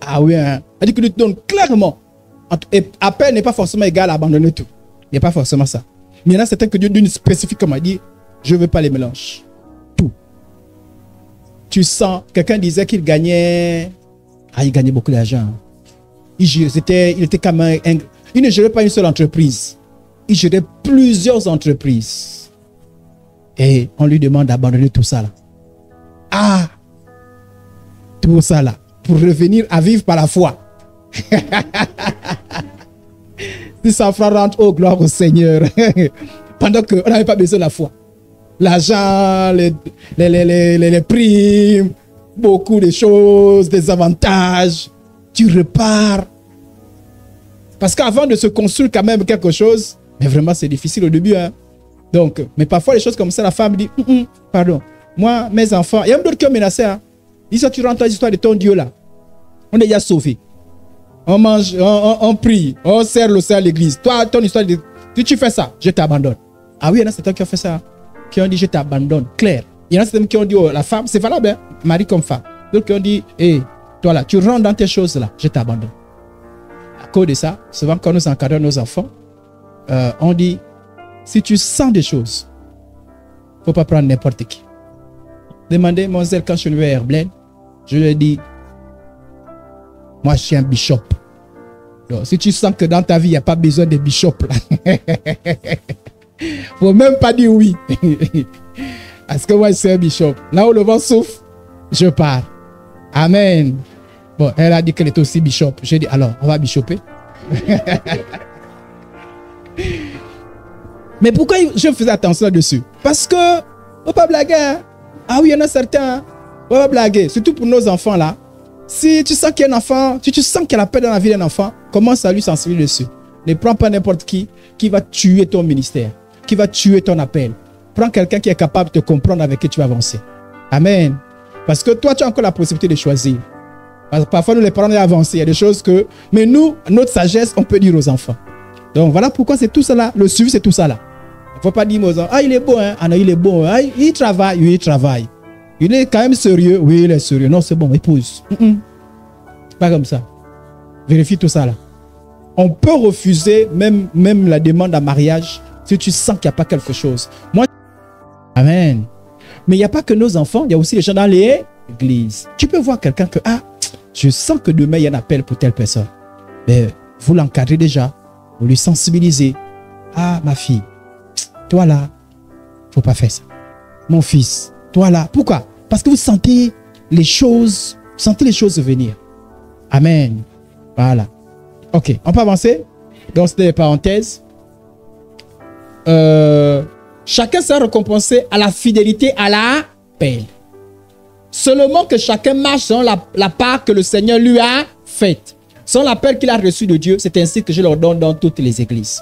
Ah oui. Hein? Il dit que Dieu te donne clairement. Et appel n'est pas forcément égal à abandonner tout. Il n'y a pas forcément ça. Mais il y en a certains que Dieu donne spécifiquement. Il dit, je ne veux pas les mélanges. Tout. Tu sens, quelqu'un disait qu'il gagnait... Ah, il gagnait beaucoup d'argent. Il était comme il ne gérait pas une seule entreprise. Il gérait plusieurs entreprises. Et on lui demande d'abandonner tout ça là. Ah! Tout ça là. Pour revenir à vivre par la foi. Si ça fera rendre au gloire au Seigneur. Pendant qu'on n'avait pas besoin de la foi. L'argent, les primes, beaucoup de choses, des avantages. Tu repars. Parce qu'avant de se construire quand même quelque chose, mais vraiment c'est difficile au début. Hein. Donc, mais parfois les choses comme ça, la femme dit, pardon, moi, mes enfants, il y a même d'autres qui ont menacé. Hein. Ils sont, tu rentres dans l'histoire de ton Dieu là. On est déjà sauvé. On mange, on prie, on sert le sein à l'église. Toi, ton histoire, si tu fais ça, je t'abandonne. Ah oui, il y en a certains qui ont fait ça. Qui ont dit, je t'abandonne. Clair. Il y en a certains qui ont dit, oh, la femme, c'est valable, hein? Mari comme femme. D'autres qui ont dit, hé, toi là, tu rentres dans tes choses là, je t'abandonne. À cause de ça, souvent quand nous encadrons nos enfants, on dit, si tu sens des choses, il ne faut pas prendre n'importe qui. Demandez, mademoiselle, quand je suis venu à Airblend, je lui ai dit, moi je suis un bishop. Donc, si tu sens que dans ta vie, il n'y a pas besoin de bishop, là, il ne faut même pas dire oui. Parce que moi je suis un bishop. Là où le vent souffle, je pars. Amen. Bon, elle a dit qu'elle était aussi bishop. J'ai dit, alors, on va bishoper. Mais pourquoi je faisais attention là-dessus? Parce que, on ne pas blaguer. Hein? Ah oui, il y en a certains. On va blaguer. Surtout pour nos enfants là. Si tu sens qu'il y a un enfant, si tu sens qu'il y a la paix dans la vie d'un enfant, commence à lui sensibiliser dessus. Ne prends pas n'importe qui va tuer ton ministère, qui va tuer ton appel. Prends quelqu'un qui est capable de te comprendre, avec qui tu vas avancer. Amen. Parce que toi, tu as encore la possibilité de choisir. Parce que parfois, nous, les parents, on est avancés. Il y a des choses que... Mais nous, notre sagesse, on peut dire aux enfants. Donc, voilà pourquoi c'est tout ça là. Le suivi, c'est tout ça là. Il ne faut pas dire aux enfants, ah, il est bon, hein. Ah non, il est bon. Ah, il travaille. Oui, il travaille. Il est quand même sérieux. Oui, il est sérieux. Non, c'est bon, épouse. Pas comme ça. Vérifie tout ça là. On peut refuser même la demande en mariage si tu sens qu'il n'y a pas quelque chose. Moi, amen. Mais il n'y a pas que nos enfants, il y a aussi les gens dans les églises. Tu peux voir quelqu'un que, ah, je sens que demain il y a un appel pour telle personne. Mais vous l'encadrez déjà, vous lui sensibilisez. Ah, ma fille, toi là, il ne faut pas faire ça. Mon fils, toi là, pourquoi? Parce que vous sentez les choses venir. Amen. Voilà. Ok, on peut avancer. Donc, c'était les parenthèses. Chacun sera récompensé à la fidélité à l'appel. Seulement que chacun marche selon la part que le Seigneur lui a faite. Selon l'appel qu'il a reçu de Dieu, c'est ainsi que je leur donne dans toutes les églises.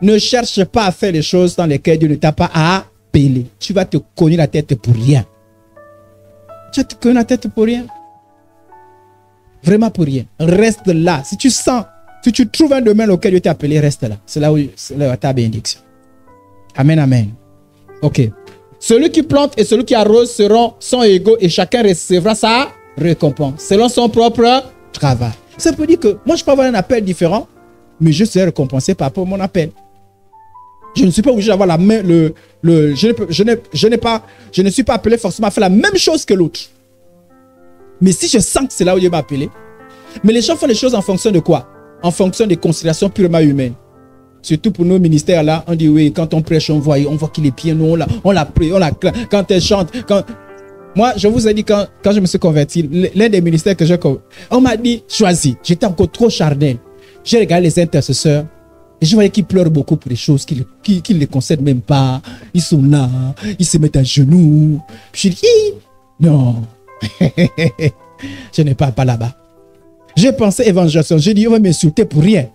Ne cherche pas à faire les choses dans lesquelles Dieu ne t'a pas appelé. Tu vas te cogner la tête pour rien. Tu vas te cogner la tête pour rien. Vraiment pour rien. Reste là. Si tu sens, si tu trouves un domaine auquel Dieu t'a appelé, reste là. C'est là où ta bénédiction. Amen, amen. Ok. Celui qui plante et celui qui arrose sont égaux et chacun recevra sa récompense selon son propre travail. Ça peut dire que moi, je peux avoir un appel différent, mais je serai récompensé par rapport à mon appel. Je ne suis pas obligé d'avoir la même... Je ne suis pas appelé forcément à faire la même chose que l'autre. Mais si je sens que c'est là où Dieu m'a appelé. Mais les gens font les choses en fonction de quoi? En fonction des considérations purement humaines. Surtout pour nos ministères là, on dit oui, quand on prêche, on voit qu'il est pieds, nous on l'a pris, quand elle chante, Moi, je vous ai dit, quand je me suis converti, l'un des ministères que j'ai converti, on m'a dit, choisis. J'étais encore trop charnel. J'ai regardé les intercesseurs et je voyais qu'ils pleurent beaucoup pour des choses qu'ils ne les concèdent même pas. Ils sont là, ils se mettent à genoux. Puis je dis, non, je n'ai pas là-bas. J'ai pensé évangélisation. J'ai dit, on va m'insulter pour rien.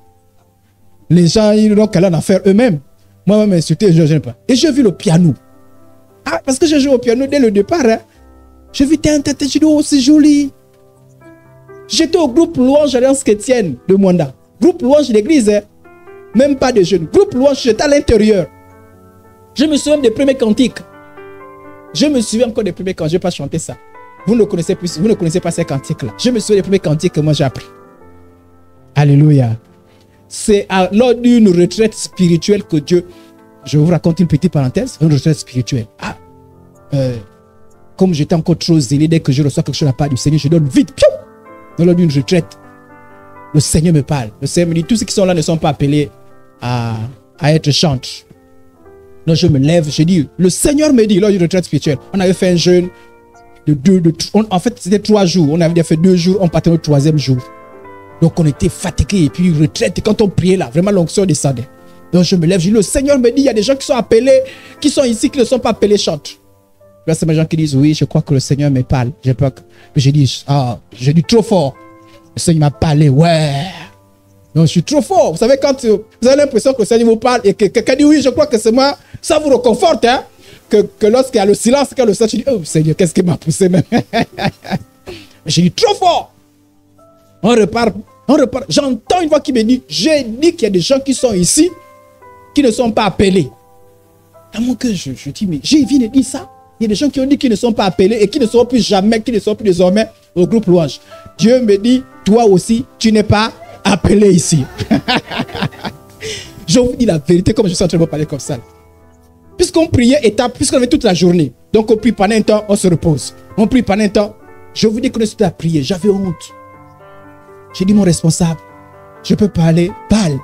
Les gens, ils n'ont qu'à en faire eux-mêmes. Moi, on va m'insulter, je n'aime pas. Et j'ai vu le piano. Ah, parce que j'ai joué au piano dès le départ. Hein. J'ai vu j'ai dit, oh, c'est joli. J'étais au groupe Louange Alliance Chrétienne de Mwanda. Groupe Louange de l'église, hein. Même pas de jeunes. Groupe Louange, j'étais à l'intérieur. Je me souviens des premiers cantiques. Je me souviens encore des premiers cantiques. Je n'ai pas chanté ça. Vous ne connaissez pas ces cantiques-là. Je me souviens des premiers cantiques que moi j'ai appris. Alléluia. C'est lors d'une retraite spirituelle que Dieu... Je vous raconte une petite parenthèse. Une retraite spirituelle. Comme j'étais encore trop zélé, dès que je reçois quelque chose de la part du Seigneur, je donne vite. Lors d'une retraite, le Seigneur me parle. Le Seigneur me dit, tous ceux qui sont là ne sont pas appelés à être chantres. Donc je me lève, je dis, le Seigneur me dit, lors d'une retraite spirituelle, on avait fait un jeûne en fait, c'était 3 jours. On avait fait 2 jours, on partait au 3e jour. Donc on était fatigué. Et puis retraite, et quand on priait là, vraiment l'onction descendait. Donc je me lève, je dis, le Seigneur me dit, il y a des gens qui sont appelés, qui sont ici, qui ne sont pas appelés chantres. Là, c'est mes gens qui disent, oui, je crois que le Seigneur me parle. J'ai peur que... J'ai dit trop fort. Le Seigneur m'a parlé, ouais. Donc je suis trop fort. Vous savez, quand vous avez l'impression que le Seigneur vous parle et que quelqu'un dit, oui, je crois que c'est moi, ça vous réconforte, hein. Que lorsqu'il y a le silence, quand le Seigneur, tu dis, oh Seigneur, qu'est-ce qui m'a poussé même. J'ai dit, trop fort. On repart. J'entends une voix qui me dit, j'ai dit qu'il y a des gens qui sont ici, qui ne sont pas appelés. À mon cœur, je dis, mais j'ai vu dire ça. Il y a des gens qui ont dit qu'ils ne sont pas appelés et qui ne seront plus jamais, qui ne seront plus désormais au groupe Louange. Dieu me dit, toi aussi, tu n'es pas appelé ici. Je vous dis la vérité, comme je suis en train de vous parler comme ça. Puisqu'on priait puisqu'on avait toute la journée. Donc on prie pendant un temps, on se repose. On prie pendant un temps. Je vous dis que je à prier, j'avais honte. J'ai dit, mon responsable, je peux parler, parle.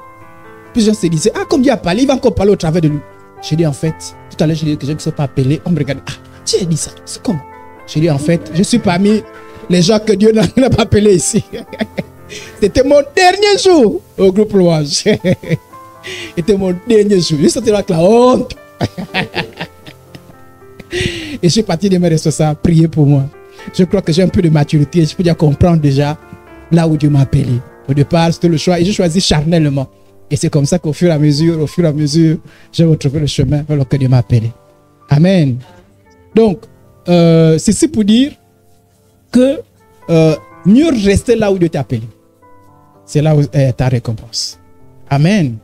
Puis les gens se disaient, ah, comme Dieu a parlé, il va encore parler au travers de nous. J'ai dit, en fait, tout à l'heure, j'ai dit que je ne suis pas appelé. On me regarde, ah, tu as dit ça, c'est comment? J'ai dit, en fait, je suis parmi les gens que Dieu n'a pas appelés ici. C'était mon dernier jour au groupe Louange. C'était mon dernier jour. Je sortais avec la honte. Et je suis parti de mes responsables prier pour moi. Je crois que j'ai un peu de maturité. Je peux déjà comprendre déjà là où Dieu m'a appelé. Au départ, c'était le choix et j'ai choisi charnellement. Et c'est comme ça qu'au fur et à mesure, j'ai retrouvé le chemin vers lequel Dieu m'a appelé. Amen. Donc, ceci pour dire que mieux rester là où Dieu t'a appelé. C'est là où est ta récompense. Amen.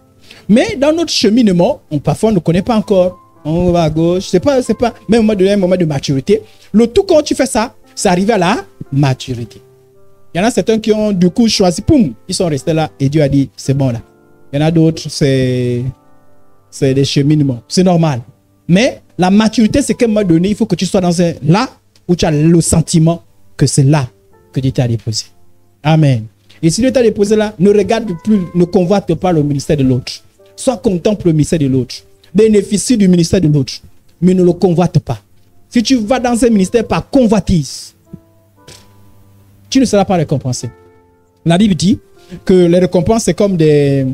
Mais dans notre cheminement, parfois on ne connaît pas encore. On va à gauche. C'est pas, même un moment de maturité. Le tout, quand tu fais ça, c'est arrivé à la maturité. Il y en a certains qui ont du coup choisi, poum, ils sont restés là et Dieu a dit, c'est bon là. Il y en a d'autres, c'est des cheminements. C'est normal. Mais la maturité, c'est qu'à un moment donné, il faut que tu sois dans là où tu as le sentiment que c'est là que Dieu t'a déposé. Amen. Et si Dieu t'a déposé là, ne regarde plus, ne convoite pas le ministère de l'autre. Sois contemple le ministère de l'autre. Bénéficie du ministère de l'autre. Mais ne le convoite pas. Si tu vas dans un ministère par convoitise, tu ne seras pas récompensé. La Bible dit que les récompenses, c'est comme de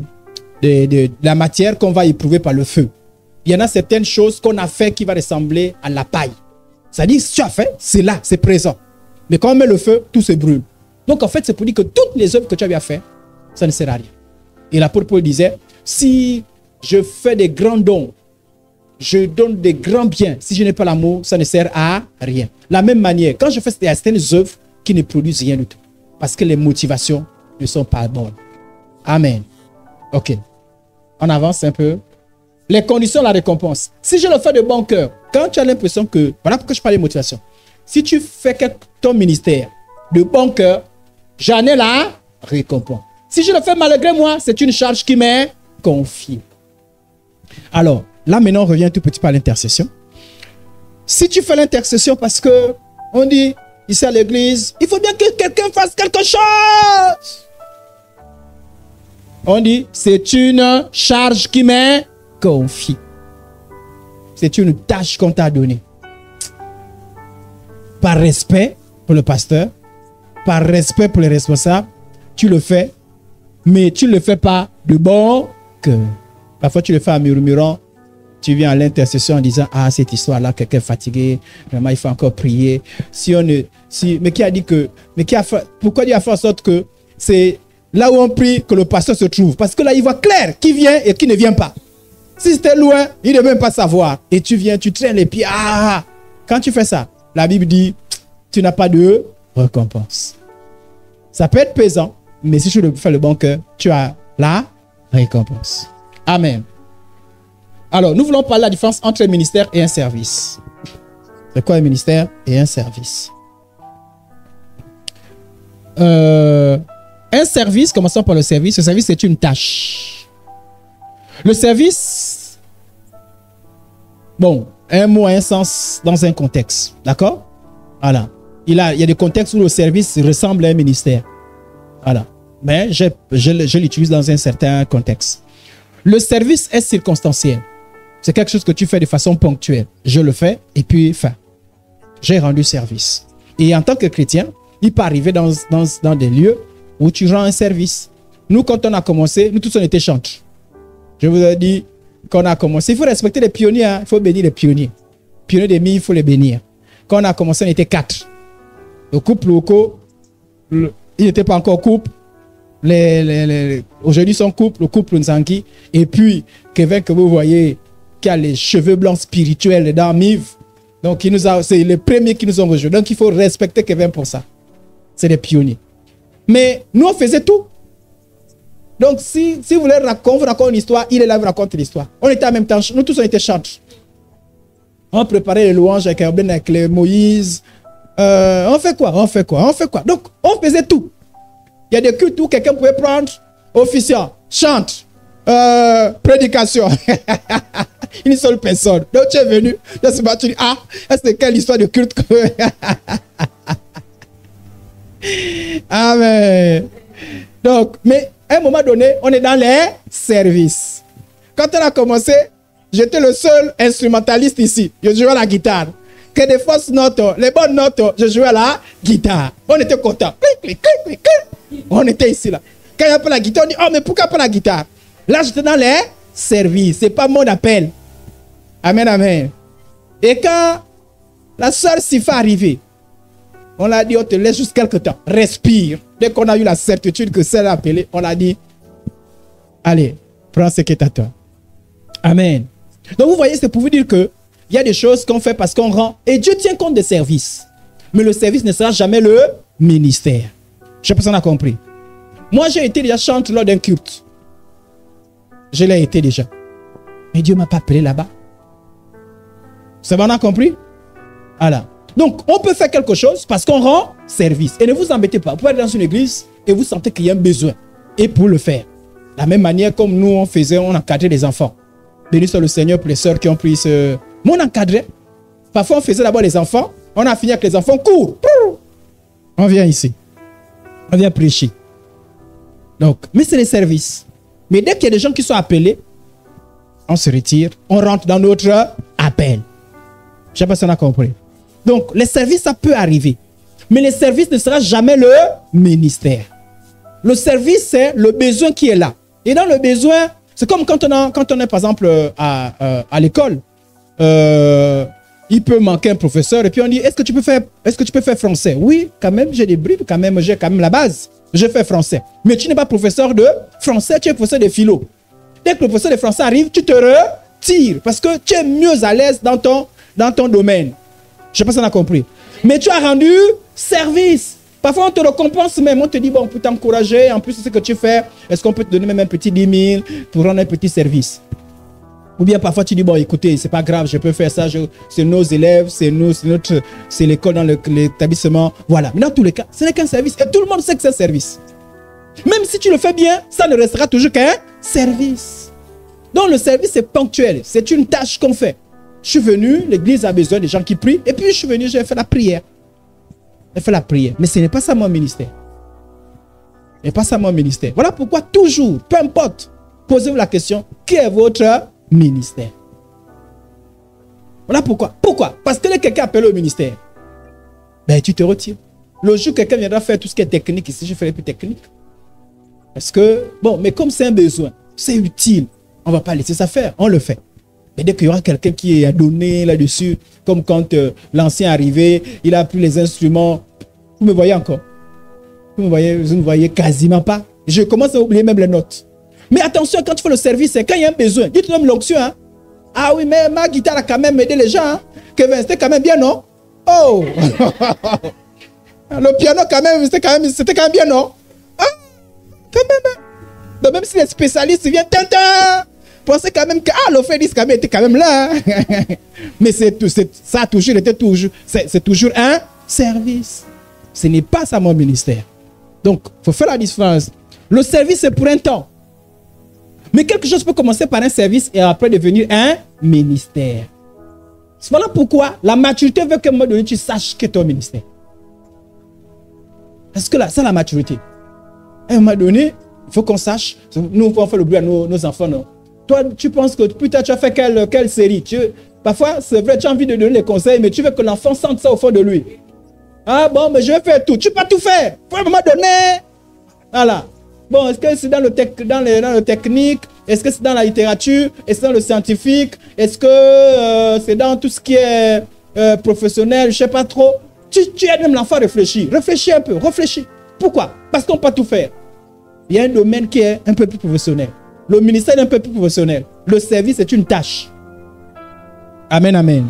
la matière qu'on va éprouver par le feu. Il y en a certaines choses qu'on a fait qui va ressembler à la paille. C'est-à-dire, si tu as fait, c'est là, c'est présent. Mais quand on met le feu, tout se brûle. Donc en fait, c'est pour dire que toutes les œuvres que tu as bien fait, ça ne sert à rien. Et l'apôtre Paul disait, si je fais des grands dons, je donne des grands biens, si je n'ai pas l'amour, ça ne sert à rien. De la même manière, quand je fais certaines œuvres qui ne produisent rien du tout, parce que les motivations ne sont pas bonnes. Amen. Ok. On avance un peu. Les conditions de la récompense. Si je le fais de bon cœur, quand tu as l'impression que, voilà pourquoi je parle de motivation. Si tu fais ton ministère de bon cœur, j'en ai la récompense. Si je le fais malgré moi, c'est une charge qui m'est confiée. Alors, là maintenant, on revient un tout petit peu à l'intercession. Si tu fais l'intercession parce que on dit, ici à l'église, il faut bien que quelqu'un fasse quelque chose. On dit, c'est une charge qui m'est confiée. C'est une tâche qu'on t'a donnée. Par respect pour le pasteur, par respect pour les responsables, tu le fais, mais tu ne le fais pas de bon cœur. Parfois, tu le fais en murmurant. Tu viens à l'intercession en disant, ah, cette histoire-là, quelqu'un est fatigué, vraiment, il faut encore prier. Mais qui a dit que, pourquoi Dieu a fait en sorte que c'est là où on prie que le pasteur se trouve? Parce que là, il voit clair qui vient et qui ne vient pas. Si c'était loin, il ne veut même pas savoir. Et tu viens, tu traînes les pieds. Ah! Quand tu fais ça, la Bible dit, tu n'as pas de récompense. Ça peut être pesant, mais si tu le fais le bon cœur, tu as la récompense. Amen. Alors, nous voulons parler de la différence entre un ministère et un service. C'est quoi un ministère et un service? Un service, commençons par le service. Le service, c'est une tâche. Le service, bon, un mot a un sens dans un contexte. D'accord? Voilà. Il y a des contextes où le service ressemble à un ministère. Voilà. Mais je l'utilise dans un certain contexte. Le service est circonstanciel. C'est quelque chose que tu fais de façon ponctuelle. Je le fais et puis, j'ai rendu service. Et en tant que chrétien, il peut arriver dans des lieux où tu rends un service. Nous, quand on a commencé, nous tous on était chantres. Je vous ai dit qu'on a commencé. Il faut respecter les pionniers. Hein. Il faut bénir les pionniers. Pionniers des milles, il faut les bénir. Quand on a commencé, on était 4. Le couple locaux, il n'était pas encore couple. Aujourd'hui, son couple, le couple Nzangi. Et puis, Kevin, que vous voyez, qui a les cheveux blancs spirituels dans Miv. Donc, c'est les premiers qui nous ont rejoints. Donc, il faut respecter Kevin pour ça. C'est des pionniers. Mais nous, on faisait tout. Donc, si vous voulez raconter une histoire, il est là, vous racontez l'histoire. On était en même temps, nous tous, on était chantres. On préparait les louanges avec les Moïse. On fait quoi? Donc, on faisait tout. Il y a des cultes où quelqu'un pouvait prendre officiant, chante, prédication. Une seule personne. Donc, tu es venu, tu dis, ah, c'est quelle histoire de culte que... Amen. Donc, mais à un moment donné, on est dans les services. Quand on a commencé, j'étais le seul instrumentaliste ici. Je jouais à la guitare. Que des fausses notes, les bonnes notes, je jouais à la guitare. On était contents. On était ici là. Quand il n'y a pas la guitare, on dit, oh, mais pourquoi pas la guitare? Là, j'étais dans les services. Ce n'est pas mon appel. Amen, amen. Et quand la sœur Sifa est arrivée, on l'a dit, on te laisse juste quelques temps. Respire. Dès qu'on a eu la certitude que c'est appelé, on a dit, allez, prends ce qui est à toi. Amen. Donc vous voyez, c'est pour vous dire que il y a des choses qu'on fait parce qu'on rend. Et Dieu tient compte des services. Mais le service ne sera jamais le ministère. Je sais pas si on a compris. Moi, j'ai été déjà chanteur lors d'un culte. Je l'ai été déjà. Mais Dieu ne m'a pas appelé là-bas. Ça va, on a compris? Voilà. Donc, on peut faire quelque chose parce qu'on rend service. Et ne vous embêtez pas. Vous pouvez aller dans une église et vous sentez qu'il y a un besoin. Et pour le faire. De la même manière comme nous, on encadrait les enfants. Béni soit le Seigneur pour les sœurs qui ont pris ce... Mais on encadrait. Parfois, on faisait d'abord les enfants. On a fini avec les enfants. Cours. On vient ici. On vient prêcher. Donc, mais c'est les services. Mais dès qu'il y a des gens qui sont appelés, on se retire. On rentre dans notre appel. Je ne sais pas si on a compris. Donc, les services, ça peut arriver. Mais les services ne sera jamais le ministère. Le service, c'est le besoin qui est là. Et dans le besoin, c'est comme quand on est, par exemple, à l'école. Il peut manquer un professeur et puis on dit, est-ce que tu peux faire français? Oui, quand même, j'ai des bribes, quand même, j'ai quand même la base. Je fais français. Mais tu n'es pas professeur de français, tu es professeur de philo. Dès que le professeur de français arrive, tu te retires parce que tu es mieux à l'aise dans ton domaine. Je ne sais pas si on a compris. Mais tu as rendu service. Parfois, on te récompense même. On te dit, bon, pour t'encourager, en plus de ce que tu fais, est-ce qu'on peut te donner même un petit 10 000 pour rendre un petit service? Ou bien parfois, tu dis, bon, écoutez, c'est pas grave, je peux faire ça. C'est nos élèves, c'est l'école dans l'établissement. Voilà. Mais dans tous les cas, ce n'est qu'un service. Et tout le monde sait que c'est un service. Même si tu le fais bien, ça ne restera toujours qu'un service. Donc, le service, c'est ponctuel. C'est une tâche qu'on fait. Je suis venu, l'église a besoin des gens qui prient. Et puis, je suis venu, j'ai fait la prière. J'ai fait la prière. Mais ce n'est pas ça mon ministère. Mais pas ça mon ministère. Voilà pourquoi toujours, peu importe, posez-vous la question, qui est votre ministère? Voilà pourquoi. Pourquoi? Parce que quelqu'un appelé au ministère, ben tu te retires. Le jour où quelqu'un viendra faire tout ce qui est technique ici, je ferai plus technique. Parce que, bon, mais comme c'est un besoin, c'est utile, on ne va pas laisser ça faire, on le fait. Mais dès qu'il y aura quelqu'un qui a donné là-dessus, comme quand l'ancien est arrivé, il a pris les instruments, vous me voyez encore? Vous ne voyez quasiment pas. Je commence à oublier même les notes. Mais attention, quand tu fais le service, c'est quand il y a un besoin. Dites-moi l'onction. Hein? Ah oui, mais ma guitare a quand même aidé les gens. Hein? Kevin, c'était quand même bien, non? Oh! Le piano, quand même, c'était quand même bien, non? Ah, quand même. Donc, même si les spécialistes viennent, pensez quand même que le Félix quand même était quand même là. Hein? Mais ça a toujours été c'est toujours un service. Ce n'est pas ça mon ministère. Donc, il faut faire la différence. Le service, c'est pour un temps. Mais quelque chose peut commencer par un service et après devenir un ministère. Voilà pourquoi la maturité veut qu'à un moment donné, tu saches que tu es au ministère. Parce que là, c'est la maturité. À un moment donné, il faut qu'on sache. Nous, on fait le bruit à nos enfants. Non? Toi, tu penses que putain, tu as fait quelle série? Parfois, c'est vrai, tu as envie de donner les conseils, mais tu veux que l'enfant sente ça au fond de lui. Ah bon, mais je vais faire tout. Tu ne peux pas tout faire. Il faut à un moment donné. Voilà. Bon, est-ce que c'est dans le technique? Est-ce que c'est dans la littérature? Est-ce que c'est dans le scientifique? Est-ce que c'est dans tout ce qui est professionnel? Je ne sais pas trop. Tu aides même l'enfant à réfléchir. Réfléchis un peu. Réfléchis. Pourquoi? Parce qu'on ne peut pas tout faire. Il y a un domaine qui est un peu plus professionnel. Le ministère est un peu plus professionnel. Le service est une tâche. Amen, amen.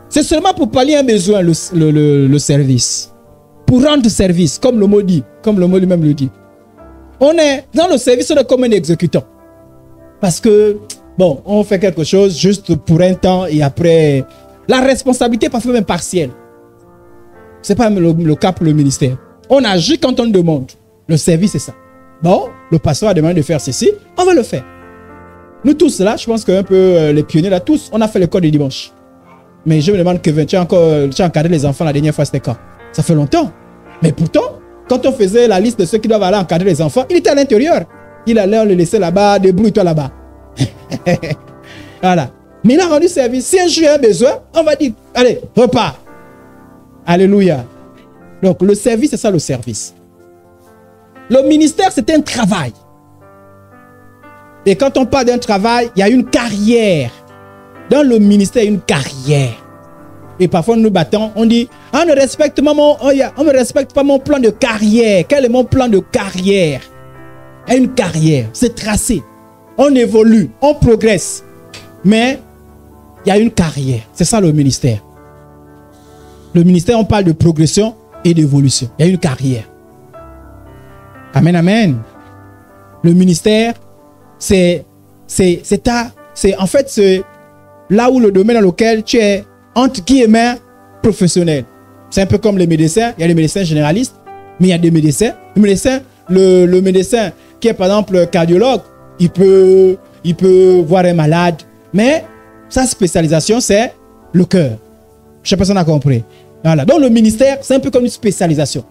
C'est seulement pour pallier un besoin, le service. Pour rendre service, comme le mot dit, comme le mot lui-même le dit. On est dans le service, on est comme un exécutant. Parce que, bon, on fait quelque chose juste pour un temps et après, la responsabilité est parfois même partielle. Ce n'est pas le cas pour le ministère. On agit quand on demande. Le service, c'est ça. Bon, le pasteur a demandé de faire ceci, on va le faire. Nous tous là, je pense qu'un peu les pionniers là, tous, on a fait l'école du dimanche. Mais je me demande, Kevin, tu as encadré les enfants la dernière fois, c'était quand? Ça fait longtemps. Mais pourtant, quand on faisait la liste de ceux qui doivent aller encadrer les enfants, il était à l'intérieur. Il allait, on le laissait là-bas, débrouille-toi là-bas. Voilà. Mais il a rendu service. Si un jour il y a un besoin, on va dire, allez, repars. Alléluia. Donc, le service, c'est ça le service. Le ministère, c'est un travail. Et quand on parle d'un travail, il y a une carrière. Dans le ministère, il y a une carrière. Et parfois, nous nous battons, on dit, on ne respecte pas mon plan de carrière. Quel est mon plan de carrière? Il y a une carrière, c'est tracé. On évolue, on progresse. Mais il y a une carrière. C'est ça le ministère. Le ministère, on parle de progression et d'évolution. Il y a une carrière. Amen, amen. Le ministère, c'est là où le domaine dans lequel tu es, entre guillemets, professionnel. C'est un peu comme les médecins. Il y a les médecins généralistes, mais il y a des médecins. Le médecin qui est par exemple cardiologue, il peut voir un malade, mais sa spécialisation, c'est le cœur. Je ne sais pas si on a compris. Voilà. Donc le ministère, c'est un peu comme une spécialisation.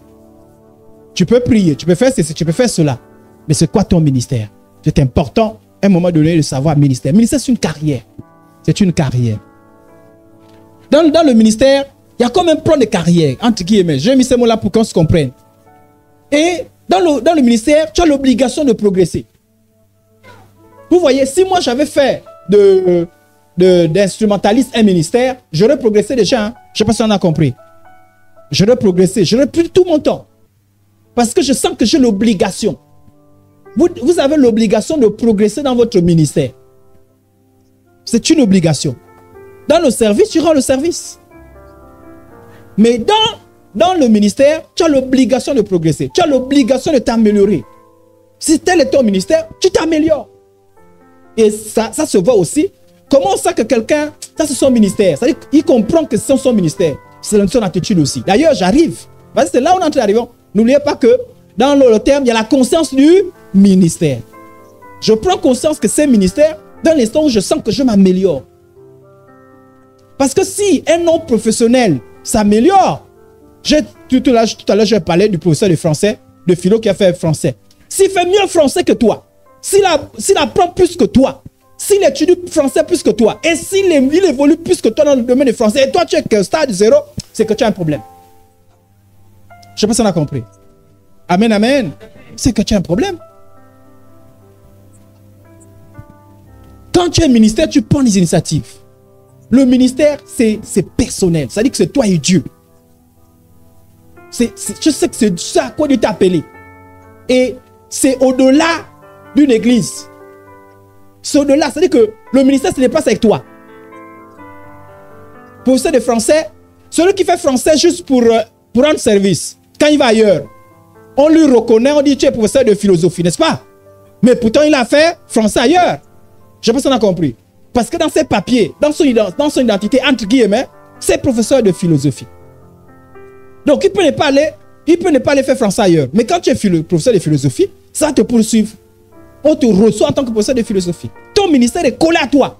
Tu peux prier, tu peux faire ceci, tu peux faire cela. Mais c'est quoi ton ministère? C'est important, à un moment donné, de savoir ministère. Le ministère, c'est une carrière. C'est une carrière. Dans le ministère, il y a comme un plan de carrière, entre guillemets. J'ai mis ces mots-là pour qu'on se comprenne. Et dans le ministère, tu as l'obligation de progresser. Vous voyez, si moi j'avais fait d'instrumentaliste un ministère, j'aurais progressé déjà. Hein? Je ne sais pas si on a compris. J'aurais progressé, j'aurais pris tout mon temps. Parce que je sens que j'ai l'obligation. Vous avez l'obligation de progresser dans votre ministère. C'est une obligation. Dans le service, tu rends le service. Mais dans le ministère, tu as l'obligation de progresser. Tu as l'obligation de t'améliorer. Si tel est ton ministère, tu t'améliores. Et ça se voit aussi. Comment on sait que quelqu'un, ça c'est son ministère. C'est-à-dire qu'il comprend que c'est son ministère. C'est son attitude aussi. D'ailleurs, j'arrive. C'est là où on est arrivé. N'oubliez pas que dans le terme, il y a la conscience du ministère. Je prends conscience que c'est ministère dans l'instant où je sens que je m'améliore. Parce que si un non professionnel s'améliore, tout à l'heure, je parlais du professeur de français de philo qui a fait français, s'il fait mieux français que toi, s'il apprend plus que toi, s'il étudie français plus que toi, et s'il évolue plus que toi dans le domaine du français, et toi tu es que stade 0, c'est que tu as un problème. Je ne sais pas si on a compris. Amen, amen. C'est que tu as un problème. Quand tu es ministère, tu prends des initiatives. Le ministère, c'est personnel. Ça dit que c'est toi et Dieu. Je sais que c'est ça à quoi Dieu t'a appelé. Et c'est au-delà d'une église. C'est au-delà. Ça dit que le ministère, ce n'est pas avec toi. Professeur de français, celui qui fait français juste pour rendre service, quand il va ailleurs, on lui reconnaît, on dit tu es professeur de philosophie, n'est-ce pas? Mais pourtant, il a fait français ailleurs. Je ne sais pas si on a compris. Parce que dans ses papiers, dans son identité, entre guillemets, c'est professeur de philosophie. Donc, il peut ne pas aller faire français ailleurs. Mais quand tu es professeur de philosophie, ça te poursuit. On te reçoit en tant que professeur de philosophie. Ton ministère est collé à toi.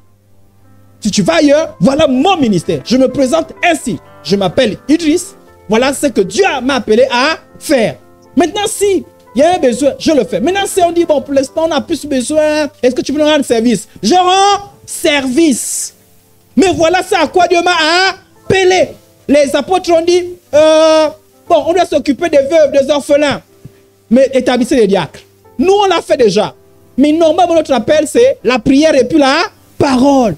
Si tu vas ailleurs, voilà mon ministère. Je me présente ainsi. Je m'appelle Idriss. Voilà ce que Dieu m'a appelé à faire. Maintenant, si il y a un besoin, je le fais. Maintenant, si on dit, bon, pour l'instant, on a plus besoin, est-ce que tu peux nous rendre service? Je rends service. Mais voilà ça à quoi Dieu m'a appelé. Les apôtres ont dit, bon, on doit s'occuper des veuves, des orphelins. Mais établissez les diacres. Nous, on l'a fait déjà. Mais normalement, notre appel, c'est la prière et puis la parole.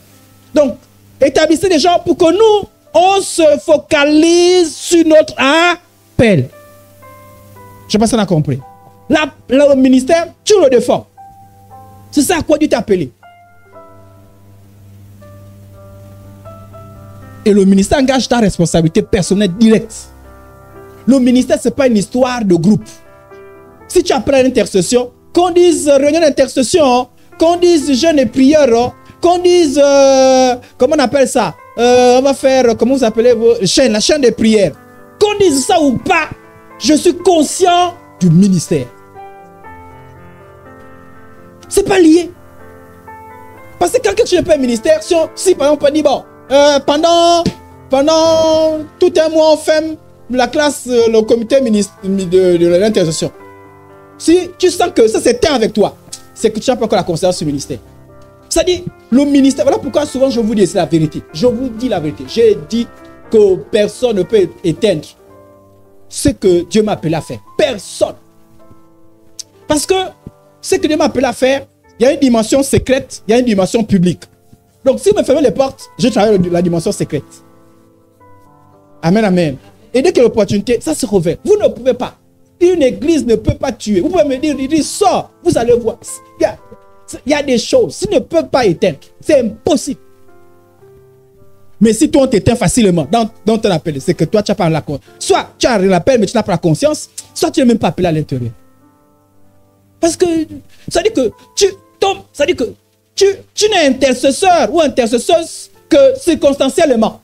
Donc, établissez les gens pour que nous, on se focalise sur notre appel. Je ne sais pas si on a compris. Le ministère, tu le défends. C'est ça à quoi Dieu t'a appelé. Et le ministère engage ta responsabilité personnelle directe. Le ministère, ce n'est pas une histoire de groupe. Si tu appelles à l'intercession, qu'on dise réunion d'intercession, qu'on dise jeûne et prière, qu'on dise, comment on appelle ça? On va faire, comment vous appelez la chaîne de prière. Qu'on dise ça ou pas, je suis conscient du ministère. Ce n'est pas lié. Parce que quand tu n'es pas un ministère, si par exemple on dit, bon, pendant tout un mois, on fait la classe, le comité de l'intercession. Si tu sens que ça s'éteint avec toi, c'est que tu n'as pas encore la conscience sur le ministère. C'est-à-dire, le ministère, voilà pourquoi souvent je vous dis la vérité. Je vous dis la vérité. J'ai dit que personne ne peut éteindre ce que Dieu m'a appelé à faire. Personne. Parce que ce que Dieu m'a appelé à faire, il y a une dimension secrète, il y a une dimension publique. Donc, si vous me fermez les portes, je travaille la dimension secrète. Amen, amen. Et dès que l'opportunité, ça se revêt. Vous ne pouvez pas. Une église ne peut pas tuer. Vous pouvez me dire, il dit, sors. Vous allez voir. Il y a des choses qui ne peuvent pas éteindre. C'est impossible. Mais si toi, on t'éteint facilement dans ton appel, c'est que toi, tu n'as pas la conscience. Soit tu as l'appel, mais tu n'as pas la conscience, soit tu n'es même pas appelé à l'intérieur. Parce que ça dit que tu n'es intercesseur ou intercesseuse que circonstanciellement.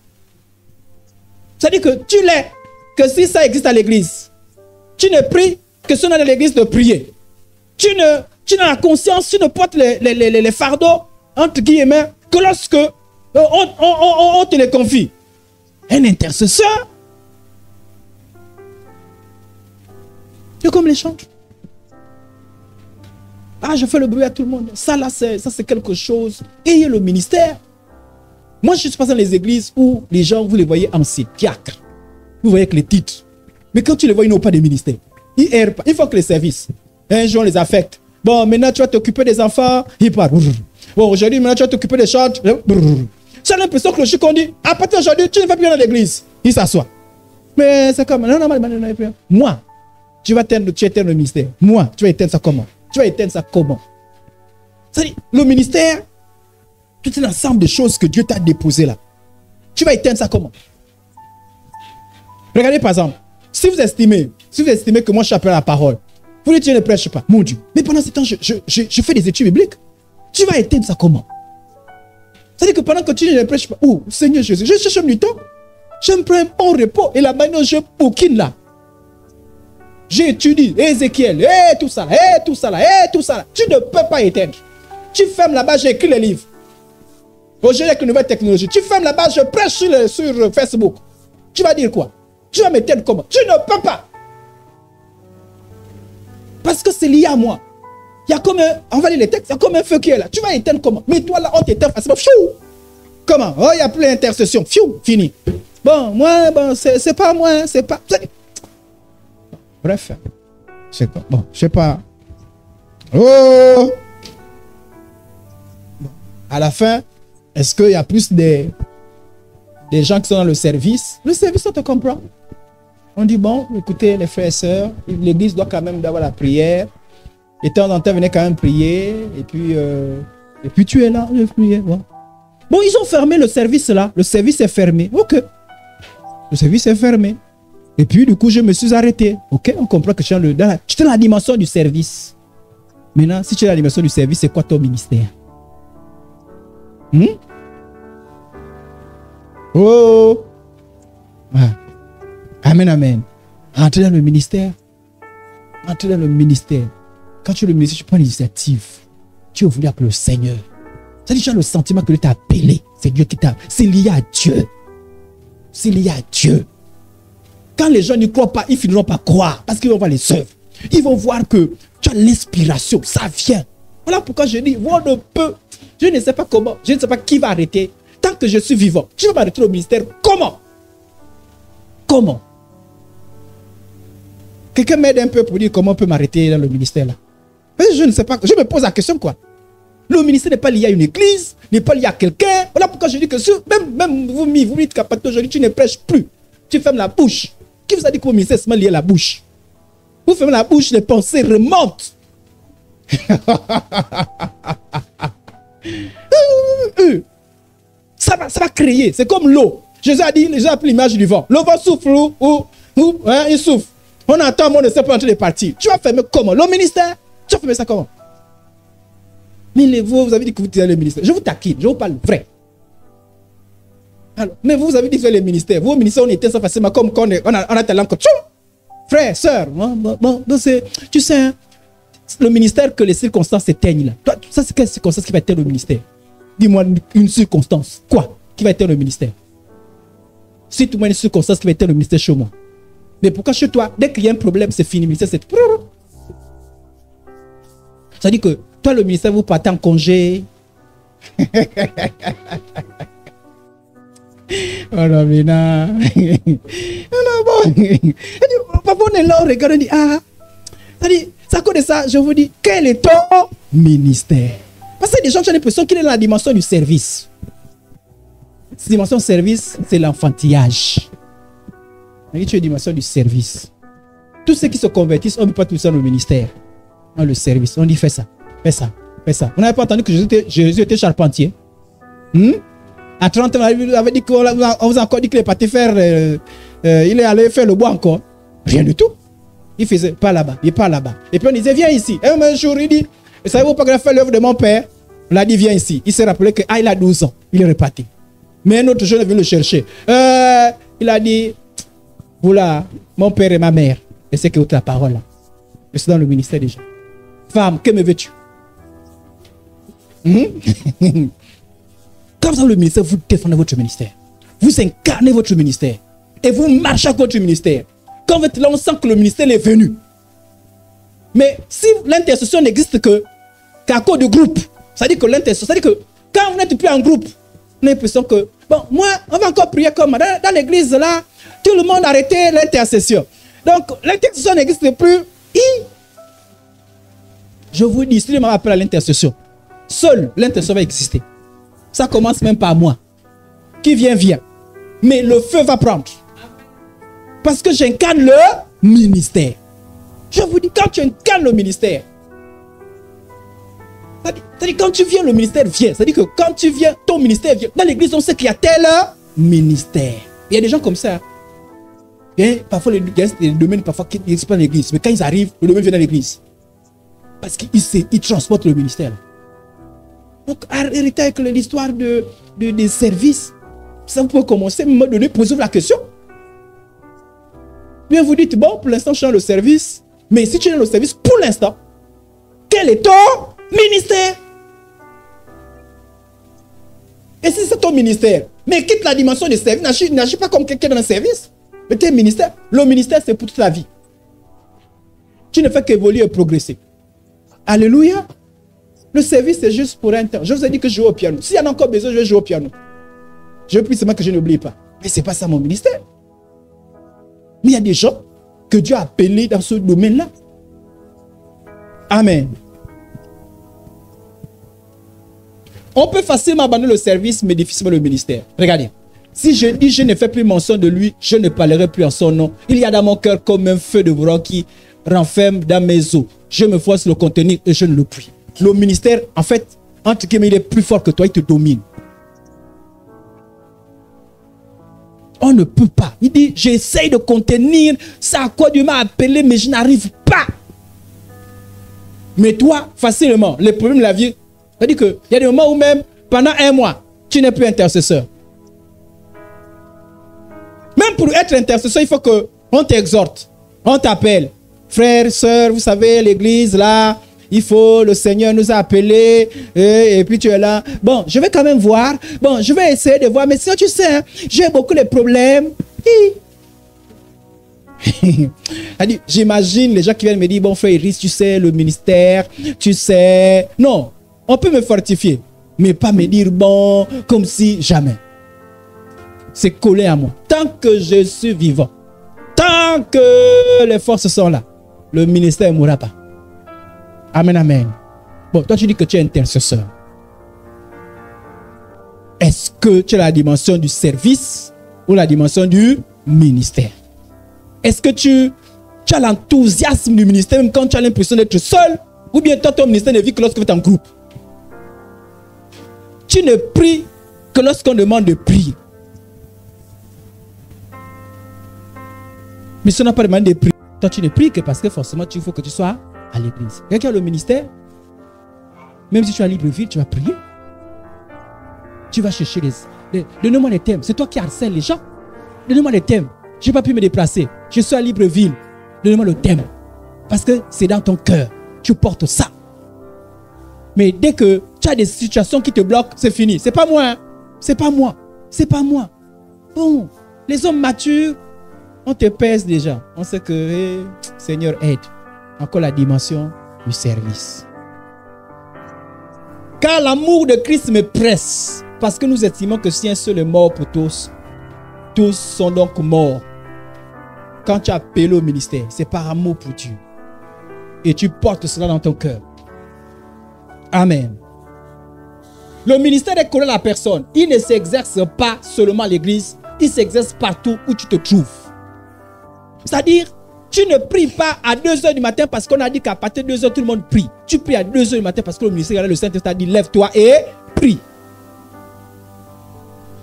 Ça dit que tu l'es, que si ça existe à l'église. Tu ne pries que si on est dans l'église de prier. Tu n'as la conscience, tu ne portes les fardeaux, entre guillemets, que lorsque on te les confie. Un intercesseur, c'est comme les chantres. Ah, je fais le bruit à tout le monde. Ça, là, c'est quelque chose. Ayez le ministère. Moi, je suis passé dans les églises où les gens, vous les voyez anciens, diacres. Vous voyez que les titres. Mais quand tu les vois, ils n'ont pas de ministère. Ils errent pas. Il faut que les services. Un jour, on les affecte. Bon, maintenant, tu vas t'occuper des enfants. Ils parlent. Bon, aujourd'hui, maintenant, tu vas t'occuper des chantres. J'ai l'impression que le chic, on dit, à partir d'aujourd'hui, tu ne vas plus dans l'église. Il s'assoit. Mais c'est comme, non, moi, tu éteindre le ministère. Moi, tu vas éteindre ça comment? Tu vas éteindre ça comment? C'est-à-dire, le ministère, tout un ensemble de choses que Dieu t'a déposées là. Tu vas éteindre ça comment? Regardez par exemple, si vous estimez que moi je suis appelé à la parole, vous dites, je ne prêche pas, mon Dieu. Mais pendant ce temps, je fais des études bibliques. Tu vas éteindre ça comment? C'est-à-dire que pendant que tu ne prêches pas, oh Seigneur Jésus, je cherche du temps. Je me prends un bon repos et là maintenant je bouquine là. J'étudie Ézéchiel, et tout ça, et tout ça là, et tout ça là. Tu ne peux pas éteindre. Tu fermes là-bas, j'écris les livres. Aujourd'hui avec une nouvelle technologie, tu fermes là-bas, je prêche sur Facebook. Tu vas dire quoi? Tu vas m'éteindre comment? Tu ne peux pas. Parce que c'est lié à moi. Il y a comme un, on va lire les textes, il y a comme un feu qui est là. Tu vas éteindre comment? Mais toi là, on t'éteint facilement. Fiou! Comment? Oh, il n'y a plus d'intercession. Fiou! Fini. Bon, moi, bon, c'est pas moi, c'est pas... Bref. Je sais pas. Bon, je sais pas. Oh! Bon. À la fin, est-ce qu'il y a plus des gens qui sont dans le service? Le service, on te comprend. On dit, bon, écoutez, les frères et sœurs, l'église doit quand même avoir la prière. Et de temps en temps, venez quand même prier. Et puis tu es là, je priais. Bon. Bon, ils ont fermé le service là. Le service est fermé. Ok. Le service est fermé. Et puis, du coup, je me suis arrêté. Ok, on comprend que tu es dans la dimension du service. Maintenant, si tu es dans la dimension du service, c'est quoi ton ministère? Oh! Ouais. Amen, amen. Entrez dans le ministère. Entrez dans le ministère. Quand tu es le ministère, tu prends l'initiative. Tu es voulu appeler le Seigneur. C'est-à-dire que tu as le sentiment que Dieu t'a appelé. C'est Dieu qui t'a... C'est lié à Dieu. C'est lié à Dieu. Quand les gens n'y croient pas, ils finiront par croire. Parce qu'ils vont voir les œuvres. Ils vont voir que tu as l'inspiration. Ça vient. Voilà pourquoi je dis, on ne peut... Je ne sais pas comment. Je ne sais pas qui va arrêter. Tant que je suis vivant, tu vas m'arrêter au ministère. Comment? Comment? Quelqu'un m'aide un peu pour dire comment on peut m'arrêter dans le ministère là. Je ne sais pas. Je me pose la question quoi. Le ministère n'est pas lié à une église, n'est pas lié à quelqu'un. Voilà pourquoi je dis que même vous dites qu'aujourd'hui tu ne prêches plus. Tu fermes la bouche. Qui vous a dit que le ministère est lié à la bouche? Vous fermez la bouche, les pensées remontent. Ça va créer. C'est comme l'eau. Jésus a dit, les gens appellent l'image du vent. Le vent souffle hein, il souffle. On entend, on ne sait pas en train de partir. Tu vas fermer comment? Le ministère? Tu vas fermer ça comment? Mais vous avez dit que vous êtes le ministère. Je vous taquine, je vous parle vrai. Alors, mais vous avez dit que vous êtes le ministère. Vous, au ministère, on était ça facilement comme quand on a ta lampe. Frère, sœur, tu sais, hein, le ministère que les circonstances s'éteignent là. Toi, ça, c'est quelle circonstance qui va éteindre le ministère? Dis-moi une circonstance. Quoi? Qui va éteindre le ministère? Cite-moi une circonstance qui va éteindre le ministère chez moi. Mais pourquoi chez toi, dès qu'il y a un problème, c'est fini. Le ministère, c'est... Ça dit que toi, le ministère, vous partez en congé. Oh non, mais non. Papa, on est là, on regarde, on dit, ah. Ça cause de ça, je vous dis, quel est ton ministère? Parce que les gens ont l'impression qu'il est dans la dimension du service. Cette dimension du service, c'est l'enfantillage. Tu es dimension du service. Tous ceux qui se convertissent, on ne peut pas tout ça dans le ministère. Dans le service. On dit fais ça, fais ça, fais ça. Vous n'avez pas entendu que Jésus était charpentier? À 30 ans, on avait dit qu'on vous a encore dit qu'il est parti faire, il est allé faire le bois encore. Rien du tout. Il faisait pas là-bas, il part là-bas. Et puis on disait viens ici. Et un jour il dit, savez-vous pas que j'ai fait l'œuvre de mon père? On l'a dit viens ici. Il s'est rappelé qu'il a 12 ans. Il est reparti. Mais un autre jeune est venu le chercher. Il a dit, voilà, mon père et ma mère. Et c'est que la parole là. Je suis dans le ministère déjà. Femme, que me veux-tu? Quand vous avez le ministère, vous défendez votre ministère. Vous incarnez votre ministère. Et vous marchez avec votre ministère. Quand vous êtes là, on sent que le ministère est venu. Mais si l'intercession n'existe qu'à cause du groupe, ça dit que l'intercession, ça dit que quand vous n'êtes plus en groupe, on a l'impression que, bon, moi, on va encore prier comme dans l'église là, tout le monde a arrêté l'intercession. Donc, l'intercession n'existe plus. Je vous dis, si je m'appelle à l'intercession, seul l'intercession va exister. Ça commence même par moi. Qui vient, vient. Mais le feu va prendre. Parce que j'incarne le ministère. Je vous dis, quand tu incarnes le ministère, c'est-à-dire quand tu viens, le ministère vient. C'est-à-dire que quand tu viens, ton ministère vient. Dans l'église, on sait qu'il y a tel ministère. Il y a des gens comme ça. Et parfois, il y a des domaines parfois qui n'existent pas dans l'église. Mais quand ils arrivent, le domaine vient dans l'église. Parce qu'ils transportent le ministère. Donc, arrêtez avec l'histoire des services. Ça, vous pouvez commencer à me donner, poser la question. Bien, vous dites, bon, pour l'instant, je suis dans le service. Mais si tu es dans le service, pour l'instant, quel est ton ministère? Et si c'est ton ministère, mais quitte la dimension du service, n'agis pas comme quelqu'un dans le service. Mais tes ministère, le ministère, c'est pour toute la vie. Tu ne fais qu'évoluer et progresser. Alléluia. Le service, c'est juste pour un temps. Je vous ai dit que je joue au piano. S'il y en a encore besoin, je vais jouer au piano. Je veux plus seulement que je n'oublie pas. Mais ce n'est pas ça mon ministère. Mais il y a des gens que Dieu a appelés dans ce domaine-là. Amen. On peut facilement abandonner le service, mais difficilement le ministère. Regardez. Si je dis je ne fais plus mention de lui, je ne parlerai plus en son nom. Il y a dans mon cœur comme un feu de bourreau qui renferme dans mes os. Je me force le contenir et je ne le puis. Le ministère, en fait, entre guillemets, il est plus fort que toi, il te domine. On ne peut pas. Il dit, j'essaye de contenir ça à quoi Dieu m'a appelé, mais je n'arrive pas. Mais toi, facilement, les problèmes de la vie, c'est-à-dire qu'il y a des moments où même, pendant un mois, tu n'es plus intercesseur. Même pour être intercesseur, il faut qu'on t'exhorte, on t'appelle. Frères, sœurs, vous savez, l'église, là, il faut, le Seigneur nous a appelés, et puis tu es là. Bon, je vais quand même voir. Bon, je vais essayer de voir, mais sinon, tu sais, hein, j'ai beaucoup de problèmes. J'imagine les gens qui viennent me dire, bon, frère Iris, tu sais, le ministère, tu sais. Non, on peut me fortifier, mais pas me dire, bon, comme si jamais. C'est collé à moi. Tant que je suis vivant, tant que les forces sont là, le ministère ne mourra pas. Amen, amen. Bon, toi tu dis que tu es intercesseur. Est-ce que tu as la dimension du service ou la dimension du ministère? Est-ce que tu as l'enthousiasme du ministère même quand tu as l'impression d'être seul? Ou bien toi, ton ministère ne vit que lorsque tu es en groupe? Tu ne pries que lorsqu'on demande de prier. Mais si on n'a pas demandé de prier, toi tu ne pries que parce que forcément il faut que tu sois à l'église. Quelqu'un qui a le ministère, même si tu es à Libreville, tu vas prier. Tu vas chercher donne-moi les thèmes. C'est toi qui harcèles les gens. Donne-moi les thèmes. Je n'ai pas pu me déplacer. Je suis à Libreville. Donne-moi le thème. Parce que c'est dans ton cœur. Tu portes ça. Mais dès que tu as des situations qui te bloquent, c'est fini. C'est pas moi. Hein? C'est pas moi. C'est pas moi. Bon, les hommes matures, on te pèse déjà. On sait que, Seigneur, aide. Encore la dimension du service. Car l'amour de Christ me presse. Parce que nous estimons que si un seul est mort pour tous, tous sont donc morts. Quand tu as appelé au ministère, c'est par amour pour Dieu. Et tu portes cela dans ton cœur. Amen. Le ministère est collé à la personne. Il ne s'exerce pas seulement à l'église. Il s'exerce partout où tu te trouves. C'est-à-dire, tu ne pries pas à 2 h du matin parce qu'on a dit qu'à partir de 2 h, tout le monde prie. Tu pries à 2 h du matin parce que le ministère, le Saint-Esprit a dit, lève-toi et prie.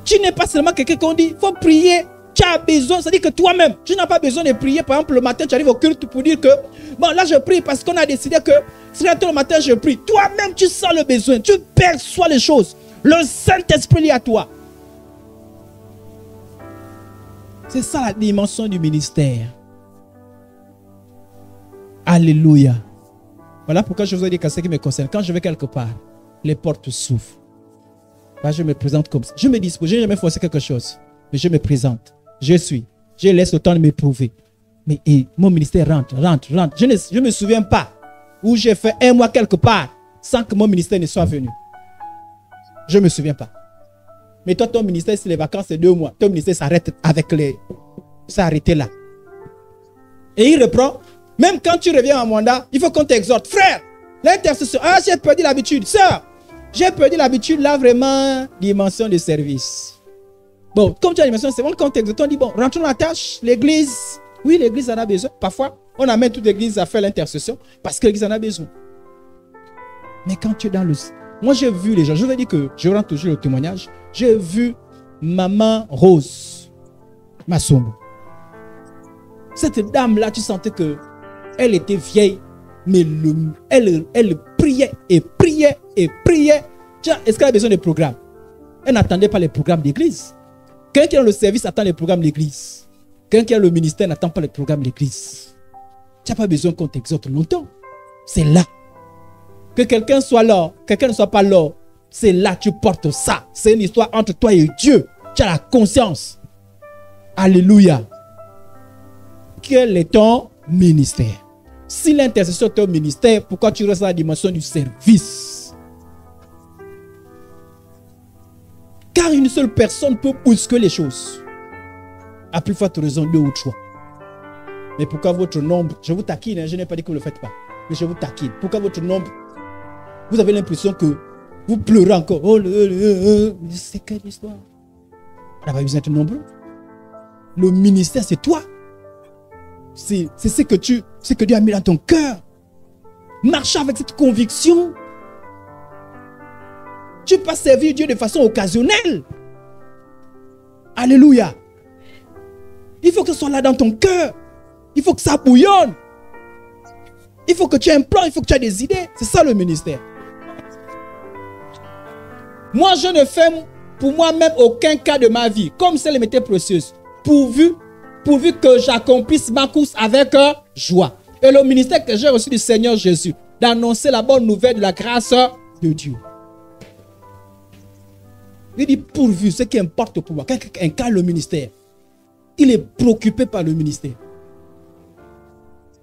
Tu n'es pas seulement quelqu'un qu'on dit, il faut prier. Tu as besoin, c'est-à-dire que toi-même, tu n'as pas besoin de prier. Par exemple, le matin, tu arrives au culte pour dire que, bon, là, je prie parce qu'on a décidé que, c'est là, tout le matin, je prie. Toi-même, tu sens le besoin, tu perçois les choses. Le Saint-Esprit est à toi. C'est ça la dimension du ministère. Alléluia. Voilà pourquoi je vous ai dit qu'à ce qui me concerne, quand je vais quelque part, les portes s'ouvrent. Là, je me présente comme ça. Je me dispose, je n'ai jamais forcé quelque chose. Mais je me présente. Je suis. Je laisse le temps de m'éprouver. Mais mon ministère rentre. Je ne me souviens pas où j'ai fait 1 mois quelque part sans que mon ministère ne soit venu. Je ne me souviens pas. Mais toi, ton ministère, si les vacances, c'est 2 mois. Ton ministère s'arrête avec les... Ça arrêté là. Et il reprend. Même quand tu reviens en mandat, il faut qu'on t'exhorte. Frère, l'intercession. Ah, j'ai perdu l'habitude. Sœur, j'ai perdu l'habitude. Là, vraiment, dimension de service. Bon, comme tu as la dimension de service, quand on t'exhorte, on dit, bon, rentrons dans la tâche. L'église, oui, l'église en a besoin. Parfois, on amène toute l'église à faire l'intercession parce que l'église en a besoin. Mais quand tu es dans le... Moi, j'ai vu les gens. Je vous ai dit que je rends toujours le témoignage. J'ai vu Maman Rose Massombo. Cette dame-là, tu sentais que elle était vieille, mais elle priait et priait et priait. Est-ce qu'elle a besoin de programmes? Elle n'attendait pas les programmes d'église. Quelqu'un qui est dans le service attend les programmes d'église. Quelqu'un qui est dans le ministère n'attend pas les programmes d'église. Tu n'as pas besoin qu'on t'exhorte longtemps. C'est là. Que quelqu'un soit là, quelqu'un ne soit pas là, c'est là que tu portes ça. C'est une histoire entre toi et Dieu. Tu as la conscience. Alléluia. Quel est ton ministère? Si l'intercession est au ministère, pourquoi tu restes dans la dimension du service? Car une seule personne peut bousculer les choses. À plus forte raison, 2 ou 3. Mais pourquoi votre nombre, je vous taquine, hein, je n'ai pas dit que vous ne le faites pas, mais je vous taquine. Pourquoi votre nombre, vous avez l'impression que vous pleurez encore. Oh, c'est quelle histoire? On n'a pas besoin d'être nombreux. Le ministère, c'est toi. C'est ce que Dieu a mis dans ton cœur. Marche avec cette conviction. Tu peux pas servir Dieu de façon occasionnelle. Alléluia. Il faut que ce soit là dans ton cœur. Il faut que ça bouillonne. Il faut que tu aies un plan, il faut que tu aies des idées. C'est ça le ministère. Moi, je ne fais pour moi-même aucun cas de ma vie, comme celle m'était précieuse, pourvu que j'accomplisse ma course avec joie. Et le ministère que j'ai reçu du Seigneur Jésus, d'annoncer la bonne nouvelle de la grâce de Dieu. Il dit pourvu, ce qui importe pour moi. Quelqu'un incarne le ministère. Il est préoccupé par le ministère.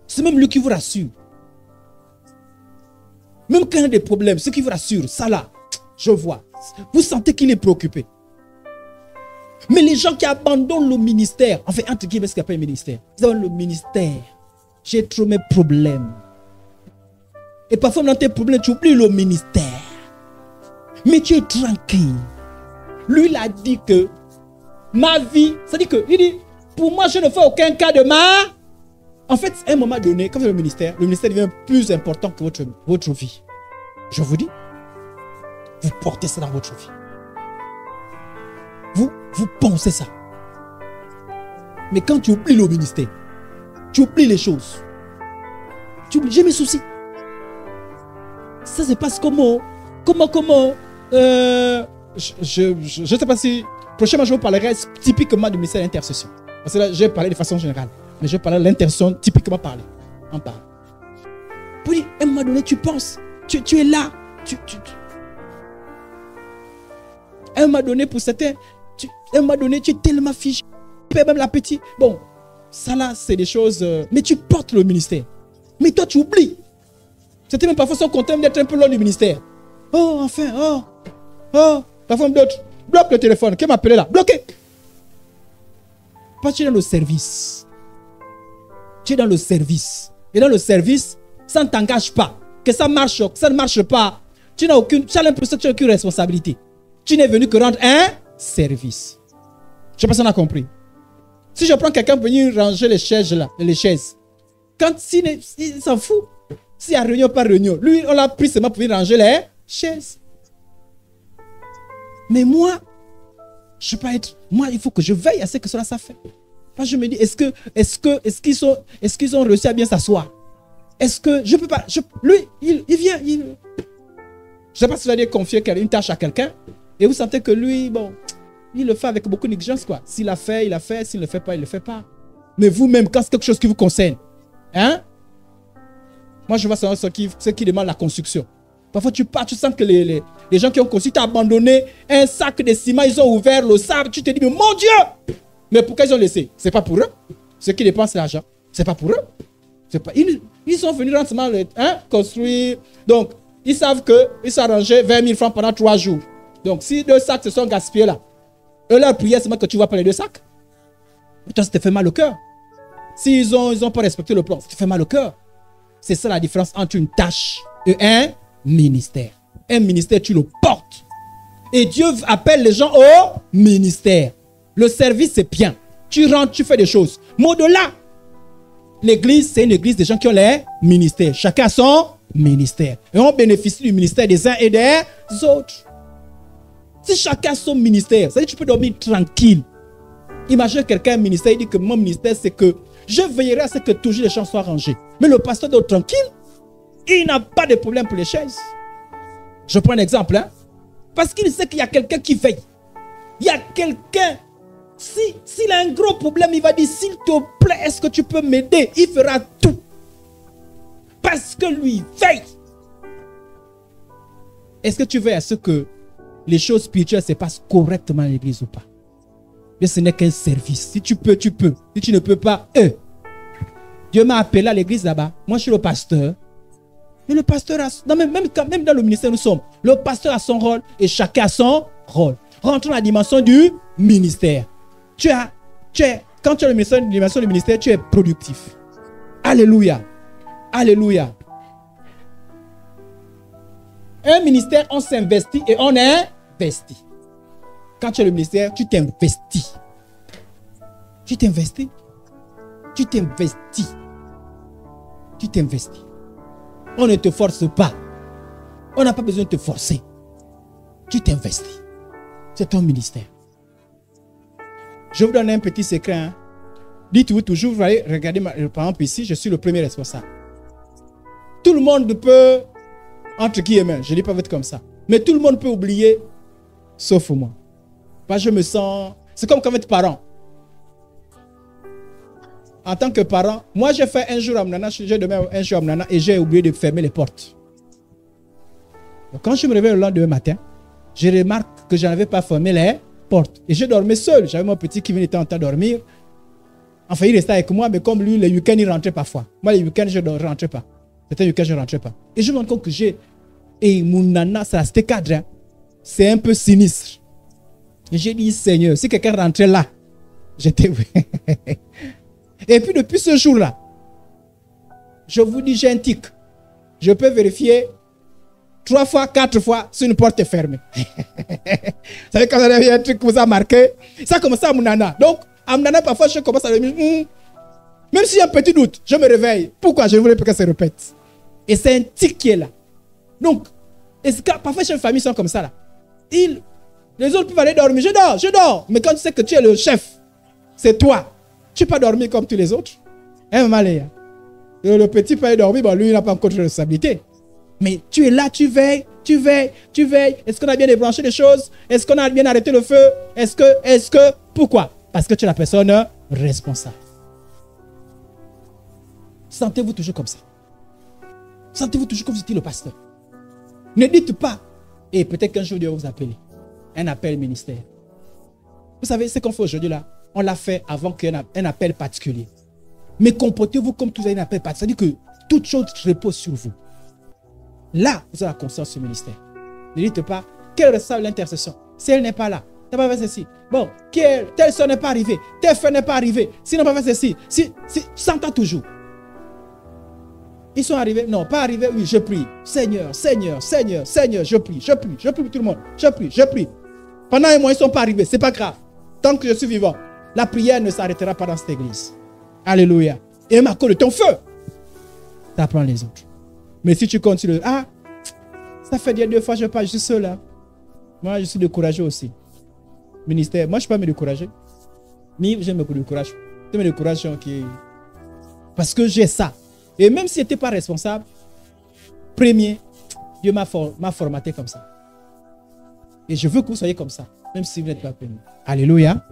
C'est même lui qui vous rassure. Même quand il y a des problèmes, ce qui vous rassure, ça là, je vois. Vous sentez qu'il est préoccupé. Mais les gens qui abandonnent le ministère, en fait, entre guillemets, ce qu'il appelle le ministère, ils abandonnent le ministère. J'ai trop mes problèmes. Et parfois, dans tes problèmes, tu oublies le ministère. Mais tu es tranquille. Lui, il a dit que ma vie, c'est-à-dire que, il dit, pour moi, je ne fais aucun cas de ma... En fait, à un moment donné, comme le ministère devient plus important que votre vie. Je vous dis, vous portez ça dans votre vie. Vous pensez ça. Mais quand tu oublies le ministère, tu oublies les choses. Tu oublies, j'ai mes soucis. Ça se passe comment? Je ne sais pas si... Prochainement, je vous parlerai typiquement du ministère d'intercession. Parce que là, j'ai parlé de façon générale. Mais je vais parler de l'intercession typiquement parlé. On parle. Puis, à un moment donné, tu penses. Tu es là. À un moment donné, pour certains, à un moment donné, tu es tellement fiché. Tu perds même l'appétit. Bon, ça là, c'est des choses... mais tu portes le ministère. Mais toi, tu oublies. Certains même parfois sont contents d'être un peu loin du ministère. Oh, enfin, oh. Parfois, d'autres. Bloque le téléphone. Qui m'a appelé là? Bloqué. Parce que tu es dans le service. Tu es dans le service. Et dans le service, ça ne t'engage pas. Que ça marche, que ça ne marche pas. Tu as l'impression que tu n'as aucune responsabilité. Tu n'es venu que rendre un service. Je ne sais pas si on a compris. Si je prends quelqu'un pour venir ranger les chaises là, quand il s'en fout. S'il y a réunion, pas réunion. Lui, on l'a pris seulement pour venir ranger les chaises. Mais moi, je ne peux pas être... Moi, il faut que je veille à ce que cela ça fait. Je me dis, est-ce qu'ils ont réussi à bien s'asseoir? Est-ce que je peux pas... lui, il vient. Je ne sais pas si vous allez confier une tâche à quelqu'un et vous sentez que lui, bon, il le fait avec beaucoup d'exigence, quoi. S'il l'a fait, il l'a fait. S'il ne le fait pas, il ne le fait pas. Mais vous-même, quand c'est quelque chose qui vous concerne, hein? Moi, je vois ceux qui demandent la construction. Parfois, tu pars, tu sens que les gens qui ont construit t'ont abandonné un sac de ciment, ils ont ouvert le sable. Tu te dis, mais mon Dieu! Mais pourquoi ils ont laissé? Ce n'est pas pour eux. Ceux qui dépensent l'argent, ce n'est pas pour eux. Ils sont venus lentement construire. Donc, ils savent qu'ils s'arrangeaient 20 000 francs pendant 3 jours. Donc, si 2 sacs se sont gaspillés là, eux, leur prière, c'est que tu vois pas les 2 sacs. Et toi, ça te fait mal au cœur. S'ils n'ont pas respecté le plan, ça te fait mal au cœur. C'est ça la différence entre une tâche et un ministère. Un ministère, tu le portes. Et Dieu appelle les gens au ministère. Le service, c'est bien. Tu rentres, tu fais des choses. Mais au-delà, l'église, c'est une église des gens qui ont les ministères. Chacun a son ministère. Et on bénéficie du ministère des uns et des autres. Si chacun a son ministère, ça veut dire que tu peux dormir tranquille. Imagine quelqu'un, ministère, il dit que mon ministère, c'est que je veillerai à ce que toujours les champs soient rangés. Mais le pasteur dort tranquille. Il n'a pas de problème pour les chaises. Je prends un exemple. Parce qu'il sait qu'il y a quelqu'un qui veille. Il y a quelqu'un. S'il a un gros problème, il va dire, s'il te plaît, est-ce que tu peux m'aider? Il fera tout. Parce que lui veille. Est-ce que tu veilles à ce que les choses spirituelles se passent correctement à l'église ou pas? Mais ce n'est qu'un service. Si tu peux, tu peux. Si tu ne peux pas, Dieu m'a appelé à l'église là-bas. Moi, je suis le pasteur. Mais le pasteur a... Non, même dans le ministère, nous sommes. Le pasteur a son rôle et chacun a son rôle. Rentrons dans la dimension du ministère. Quand tu as la dimension du ministère, tu es productif. Alléluia. Alléluia. Un ministère, on s'investit et on investit. Quand tu as le ministère, tu t'investis. Tu t'investis. Tu t'investis. Tu t'investis. On ne te force pas. On n'a pas besoin de te forcer. Tu t'investis. C'est ton ministère. Je vous donne un petit secret. Hein. Dites-vous toujours, vous allez regarder, par exemple ici, je suis le premier responsable. Tout le monde peut, entre guillemets, je ne dis pas être comme ça, mais tout le monde peut oublier, sauf moi. Parce que je me sens, c'est comme quand vous êtes parent. En tant que parent, moi j'ai fait un jour à Mnana, j'ai dormi un jour à Mnana et j'ai oublié de fermer les portes. Donc, quand je me réveille le lendemain matin, je remarque que je n'avais pas fermé les portes. Et je dormais seul. J'avais mon petit qui venait en train de dormir. Enfin, il restait avec moi, mais comme lui, les week-ends, il rentrait parfois. Moi, les week-ends, je ne rentrais pas. C'était un week-end, je ne rentrais pas. Et je me rends compte que j'ai... Et mon nana, ça c'était cadre. Hein. C'est un peu sinistre. Et j'ai dit, Seigneur, si quelqu'un rentrait là, j'étais... Et puis, depuis ce jour-là, je vous dis, j'ai un tic. Je peux vérifier 3 fois, 4 fois si une porte est fermée. Vous savez, quand vous avez un truc qui vous a marqué, ça commence à mon nana. Donc, à mon nana, parfois, je commence à me dire, même s'il y a un petit doute, je me réveille. Pourquoi? Je voulais pas que ça se répète. Et c'est un tic qui est là. Donc, parfois, chez les familles sont comme ça. Là. Les autres peuvent aller dormir. Je dors. Mais quand tu sais que tu es le chef, c'est toi. Tu ne peux pas dormir comme tous les autres. Hein, Malé? Le petit peut aller dormir, bon, lui, il n'a pas encore de responsabilité. Mais tu es là, tu veilles. Est-ce qu'on a bien débranché les choses? Est-ce qu'on a bien arrêté le feu? Est-ce que, pourquoi? Parce que tu es la personne responsable. Sentez-vous toujours comme ça. Sentez-vous toujours comme vous étiez le pasteur. Ne dites pas, et peut-être qu'un jour Dieu va vous appeler. Un appel ministère. Vous savez, ce qu'on fait aujourd'hui là, on l'a fait avant qu'il y ait un appel particulier. Mais comportez-vous comme vous avez un appel particulier. C'est-à-dire que toute chose repose sur vous. Là, vous avez la conscience du ministère. Ne dites pas, quelle responsable l'intercession? Si elle n'est pas là, tu n'as pas fait ceci. Bon, telle soeur n'est pas arrivée, tel frère n'est pas arrivé. S'ils n'ont pas fait ceci, tu s'entends toujours. Ils sont arrivés? Non, pas arrivés. Oui, je prie. Seigneur, je prie pour tout le monde. Je prie. Pendant un mois, ils ne sont pas arrivés. Ce n'est pas grave. Tant que je suis vivant, la prière ne s'arrêtera pas dans cette église. Alléluia. Et à cause de ton feu, tu apprends les autres. Mais si tu continues, ça fait 2 fois que je parle, je suis seul là. Moi, je suis découragé aussi. Ministère, moi, je ne suis pas me décourager. Mais je me décourage. Je me décourage parce que j'ai ça. Et même si je n'étais pas responsable, premier, Dieu m'a formaté comme ça. Et je veux que vous soyez comme ça, même si vous n'êtes pas premier. Alléluia.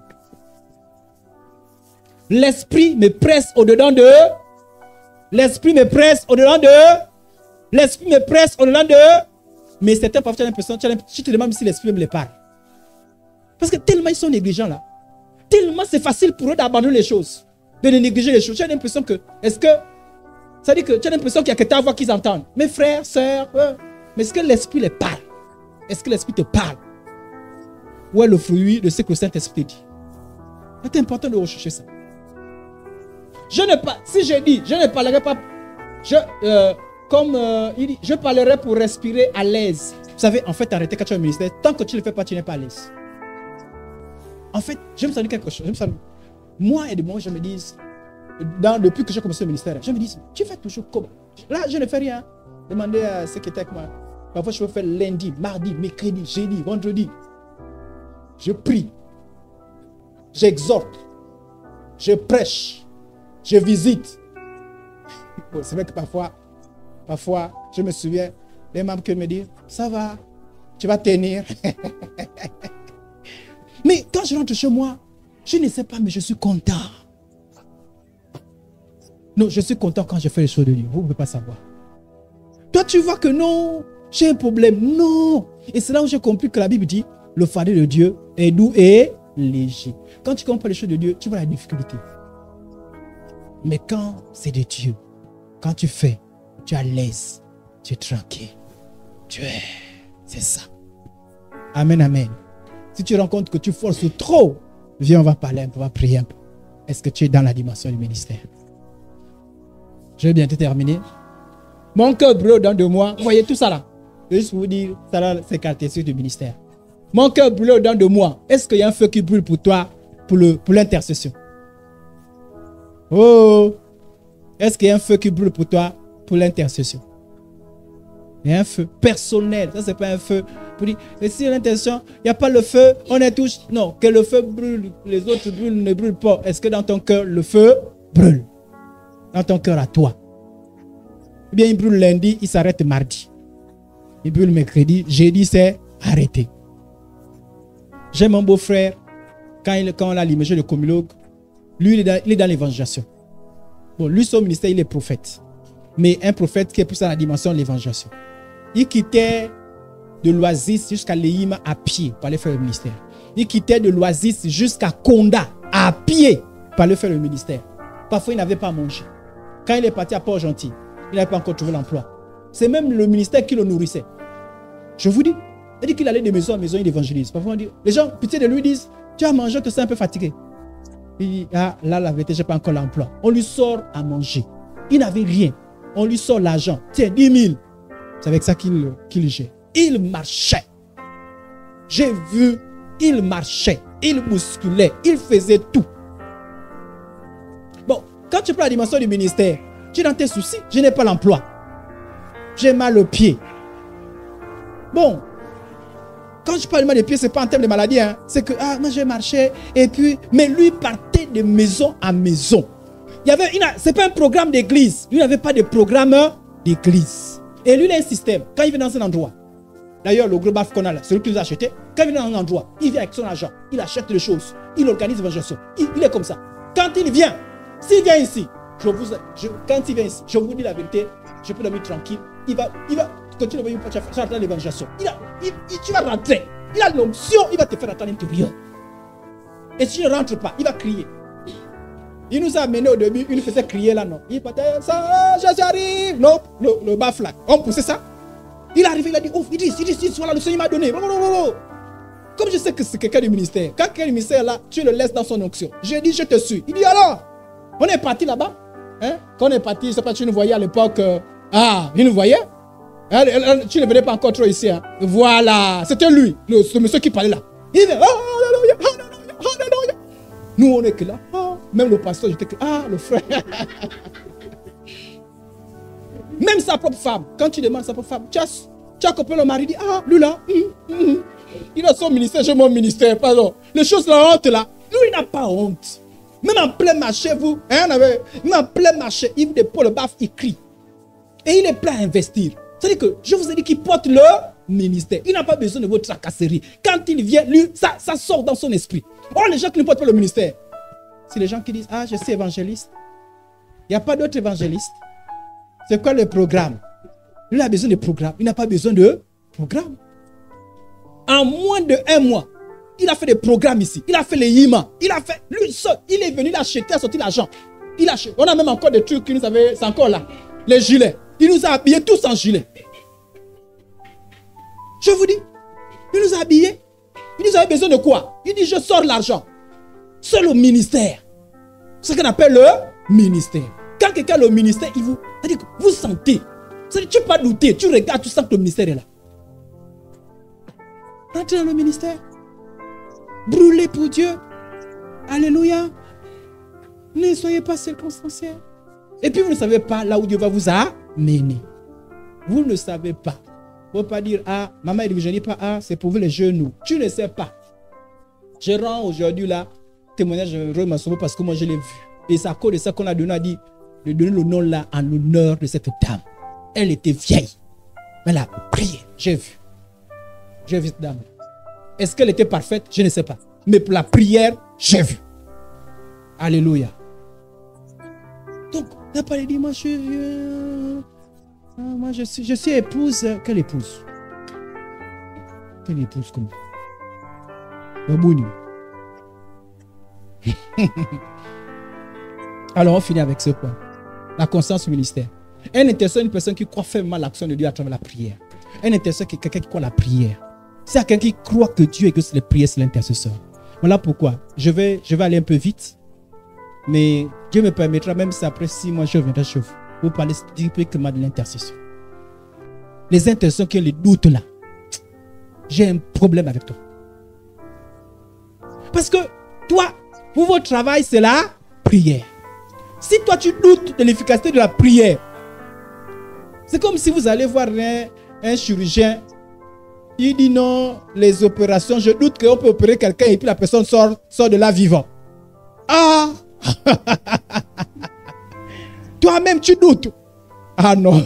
L'esprit me presse au-dedans de... L'esprit me presse au-dedans de... Mais certains parfois, tu as l'impression, tu te demandes si l'esprit me les parle. Parce que tellement ils sont négligents là. Tellement c'est facile pour eux d'abandonner les choses. De négliger les choses. Tu as l'impression que... Ça dit que tu as l'impression qu'il n'y a que ta voix qu'ils entendent. Mes frères, sœurs, mais est-ce que l'esprit les parle? Est-ce que l'esprit te parle? Où est le fruit de ce que le Saint-Esprit dit? C'est important de rechercher ça. Si je dis, je ne parlerai pas, il dit, je parlerai pour respirer à l'aise. Vous savez, en fait, arrêtez quand tu es au ministère, tant que tu ne le fais pas, tu n'es pas à l'aise. En fait, je me sens quelque chose. Moi et de moi, je me dis, depuis que j'ai commencé le ministère, je me dis, tu fais toujours comment? Là, je ne fais rien. Demandez à ceux qui étaient avec moi. Parfois, je peux faire lundi, mardi, mercredi, jeudi, vendredi. Je prie. J'exhorte. Je prêche. Je visite. Bon, c'est vrai que parfois, je me souviens, les membres qui me disent, ça va, tu vas tenir. Mais quand je rentre chez moi, je ne sais pas, mais je suis content. Non, je suis content quand je fais les choses de Dieu. Vous ne pouvez pas savoir. Toi, tu vois que non, j'ai un problème. Non. Et c'est là où j'ai compris que la Bible dit, le fardeau de Dieu est doux et léger. Quand tu comprends les choses de Dieu, tu vois la difficulté. Mais quand c'est de Dieu, quand tu fais, tu es à l'aise, tu es tranquille. C'est ça. Amen, amen. Si tu rends compte que tu forces trop, viens, on va parler un peu, on va prier un peu. Est-ce que tu es dans la dimension du ministère? Je vais bientôt terminer. Mon cœur brûle dans 2 mois. Vous voyez tout ça là? Je vais juste vous dire, ça là, c'est caractéristique du ministère. Mon cœur brûle dans 2 mois. Est-ce qu'il y a un feu qui brûle pour toi, pour l'intercession? Oh! Est-ce qu'il y a un feu qui brûle pour toi, pour l'intercession? Il y a un feu personnel. Ça, ce n'est pas un feu pour dire, et si l'intention, il n'y a pas le feu, on est tous. Non, que le feu brûle, les autres brûlent, ne brûlent pas. Est-ce que dans ton cœur, le feu brûle? Dans ton cœur à toi. Eh bien, il brûle lundi, il s'arrête mardi. Il brûle mercredi, jeudi, c'est arrêté. J'ai mon beau-frère, quand on l'a limogé de communologue, lui, il est dans l'évangélisation. Bon, lui, son ministère, il est prophète. Mais un prophète qui est plus dans la dimension de l'évangélisation. Il quittait de l'Oasis jusqu'à Léhima à pied pour aller faire le ministère. Il quittait de l'Oasis jusqu'à Konda à pied pour aller faire le ministère. Parfois, il n'avait pas à manger. Quand il est parti à Port-Gentil, il n'avait pas encore trouvé l'emploi. C'est même le ministère qui le nourrissait. Je vous dis, il dit qu'il allait de maison en maison, il évangélise. Parfois, on dit, les gens, pitié de lui, disent, tu as mangé, tu es un peu fatigué. Il dit, ah, là, la vérité, je n'ai pas encore l'emploi. On lui sort à manger. Il n'avait rien. On lui sort l'argent. Tiens, 10 000. C'est avec ça qu'il gère. Il marchait. J'ai vu, il marchait. Il bousculait. Il faisait tout. Bon, quand tu prends la dimension du ministère, tu es dans tes soucis. Je n'ai pas l'emploi. J'ai mal aux pieds. Bon, quand je parle mal des pieds, ce n'est pas en termes de maladie. Hein. C'est que, ah, moi j'ai marché. Et puis, mais lui partait de maison à maison. Ce n'est pas un programme d'église. Lui n'avait pas de programme d'église. Et lui, il a un système. Quand il vient dans un endroit, d'ailleurs, le gros baf qu'on a là, celui qui nous a acheté, quand il vient dans un endroit, il vient avec son argent, il achète des choses, il organise l'évangélisation. Il est comme ça. Quand il vient, s'il vient ici, quand il vient ici, je vous dis la vérité, je peux dormir tranquille. Il va continuer à faire l'évangélisation. Tu vas rentrer. Il a l'onction, il va te faire attendre l'intérieur. Et si je ne rentre pas, il va crier. Il nous a amené au début, il nous faisait crier là, non. Il partait, ça, j'arrive. Non, le baf là. On poussait ça. Il est arrivé, il a dit, oh, il dit, voilà, le Seigneur m'a donné. Comme je sais que c'est quelqu'un du ministère, quand quelqu'un du ministère là, tu le laisses dans son onction. J'ai dit, je te suis. Il dit, alors, on est parti là-bas. Hein? Quand on est parti, je ne sais pas, tu nous voyais à l'époque. Il nous voyait. Tu ne venais pas encore trop ici. Hein? Voilà, c'était lui, le monsieur qui parlait là. Il dit, alléluia, alléluia, alléluia. Nous, on est que là. Même le pasteur, j'étais que, le frère. Même sa propre femme, quand tu demandes sa propre femme, tu as compris le mari, il dit, lui là, il a son ministère, j'ai mon ministère, pardon. Les choses, la honte là, lui, il n'a pas honte. Même en plein marché, vous, hein, même en plein marché, il vous dépose le baf, il crie. Et il est prêt à investir. C'est-à-dire que je vous ai dit qu'il porte le ministère. Il n'a pas besoin de votre tracasserie. Quand il vient, lui, ça sort dans son esprit. Or, les gens qui ne portent pas le ministère, c'est les gens qui disent, je suis évangéliste. Il n'y a pas d'autre évangéliste. C'est quoi le programme? Lui, il a besoin de programme. Il n'a pas besoin de programme. En moins de 1 mois, il a fait des programmes ici. Il a fait les Yima. Il a fait, lui seul, il est venu l'acheter, il a sorti l'argent. On a même encore des trucs qui nous avaient, c'est encore là. Les gilets. Il nous a habillés tous en gilet. Je vous dis, il nous a habillés. Il nous avait besoin de quoi? Il dit, je sors l'argent. C'est le ministère. C'est ce qu'on appelle le ministère. Quand quelqu'un a le ministère, c'est-à-dire que vous sentez. C'est-à-dire que tu ne peux pas douter. Tu regardes, tu sens que le ministère est là. Rentrez dans le ministère. Brûlez pour Dieu. Alléluia. Ne soyez pas circonstanciels. Et puis vous ne savez pas là où Dieu va vous amener. Vous ne savez pas. Il ne faut pas dire, maman, je ne dis pas, c'est pour vous les genoux. Tu ne sais pas. Je rends aujourd'hui là, témoignage de Massomo parce que moi je l'ai vu. Et c'est à cause de ça qu'on a donné, de donner le nom là en l'honneur de cette dame. Elle était vieille. Mais elle a prié. J'ai vu. J'ai vu cette dame. Est-ce qu'elle était parfaite? Je ne sais pas. Mais pour la prière, j'ai vu. Alléluia. Donc, on n'a pas dit, moi je suis épouse. Quelle épouse? Quelle épouse comme Babouni. Alors, on finit avec ce point. La constance au ministère. Un intercesseur, une personne qui croit fermement l'action de Dieu à travers la prière. Un intercesseur, c'est quelqu'un qui croit la prière. C'est quelqu'un qui croit que Dieu et que c'est la prière, c'est l'intercesseur. Voilà pourquoi. Je vais aller un peu vite. Mais Dieu me permettra, même si après 6 mois, je reviendrai chez vous. Pour parler typiquement de l'intercession. Les intercesseurs qui ont les doutes là. J'ai un problème avec toi. Parce que toi, pour votre travail, c'est la prière. Si toi, tu doutes de l'efficacité de la prière, c'est comme si vous allez voir un chirurgien. Il dit non, les opérations, je doute qu'on peut opérer quelqu'un et puis la personne sort de là vivant. Ah! Toi-même, tu doutes. Ah non.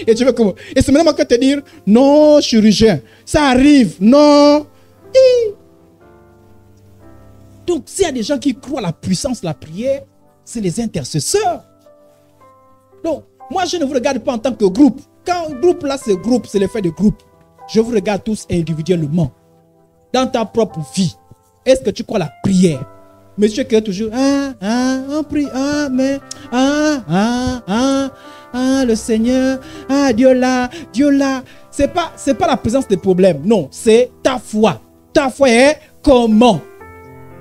Et tu veux comment? Et c'est maintenant que te dire, non, chirurgien, ça arrive, non. Donc, s'il y a des gens qui croient à la puissance de la prière, c'est les intercesseurs. Donc, moi, je ne vous regarde pas en tant que groupe. Quand groupe là, c'est groupe, c'est l'effet de groupe. Je vous regarde tous individuellement. Dans ta propre vie, est-ce que tu crois à la prière? Monsieur qui est toujours, on prie, mais, le Seigneur, Dieu là. C'est pas la présence des problèmes, non, c'est ta foi. Ta foi est comment?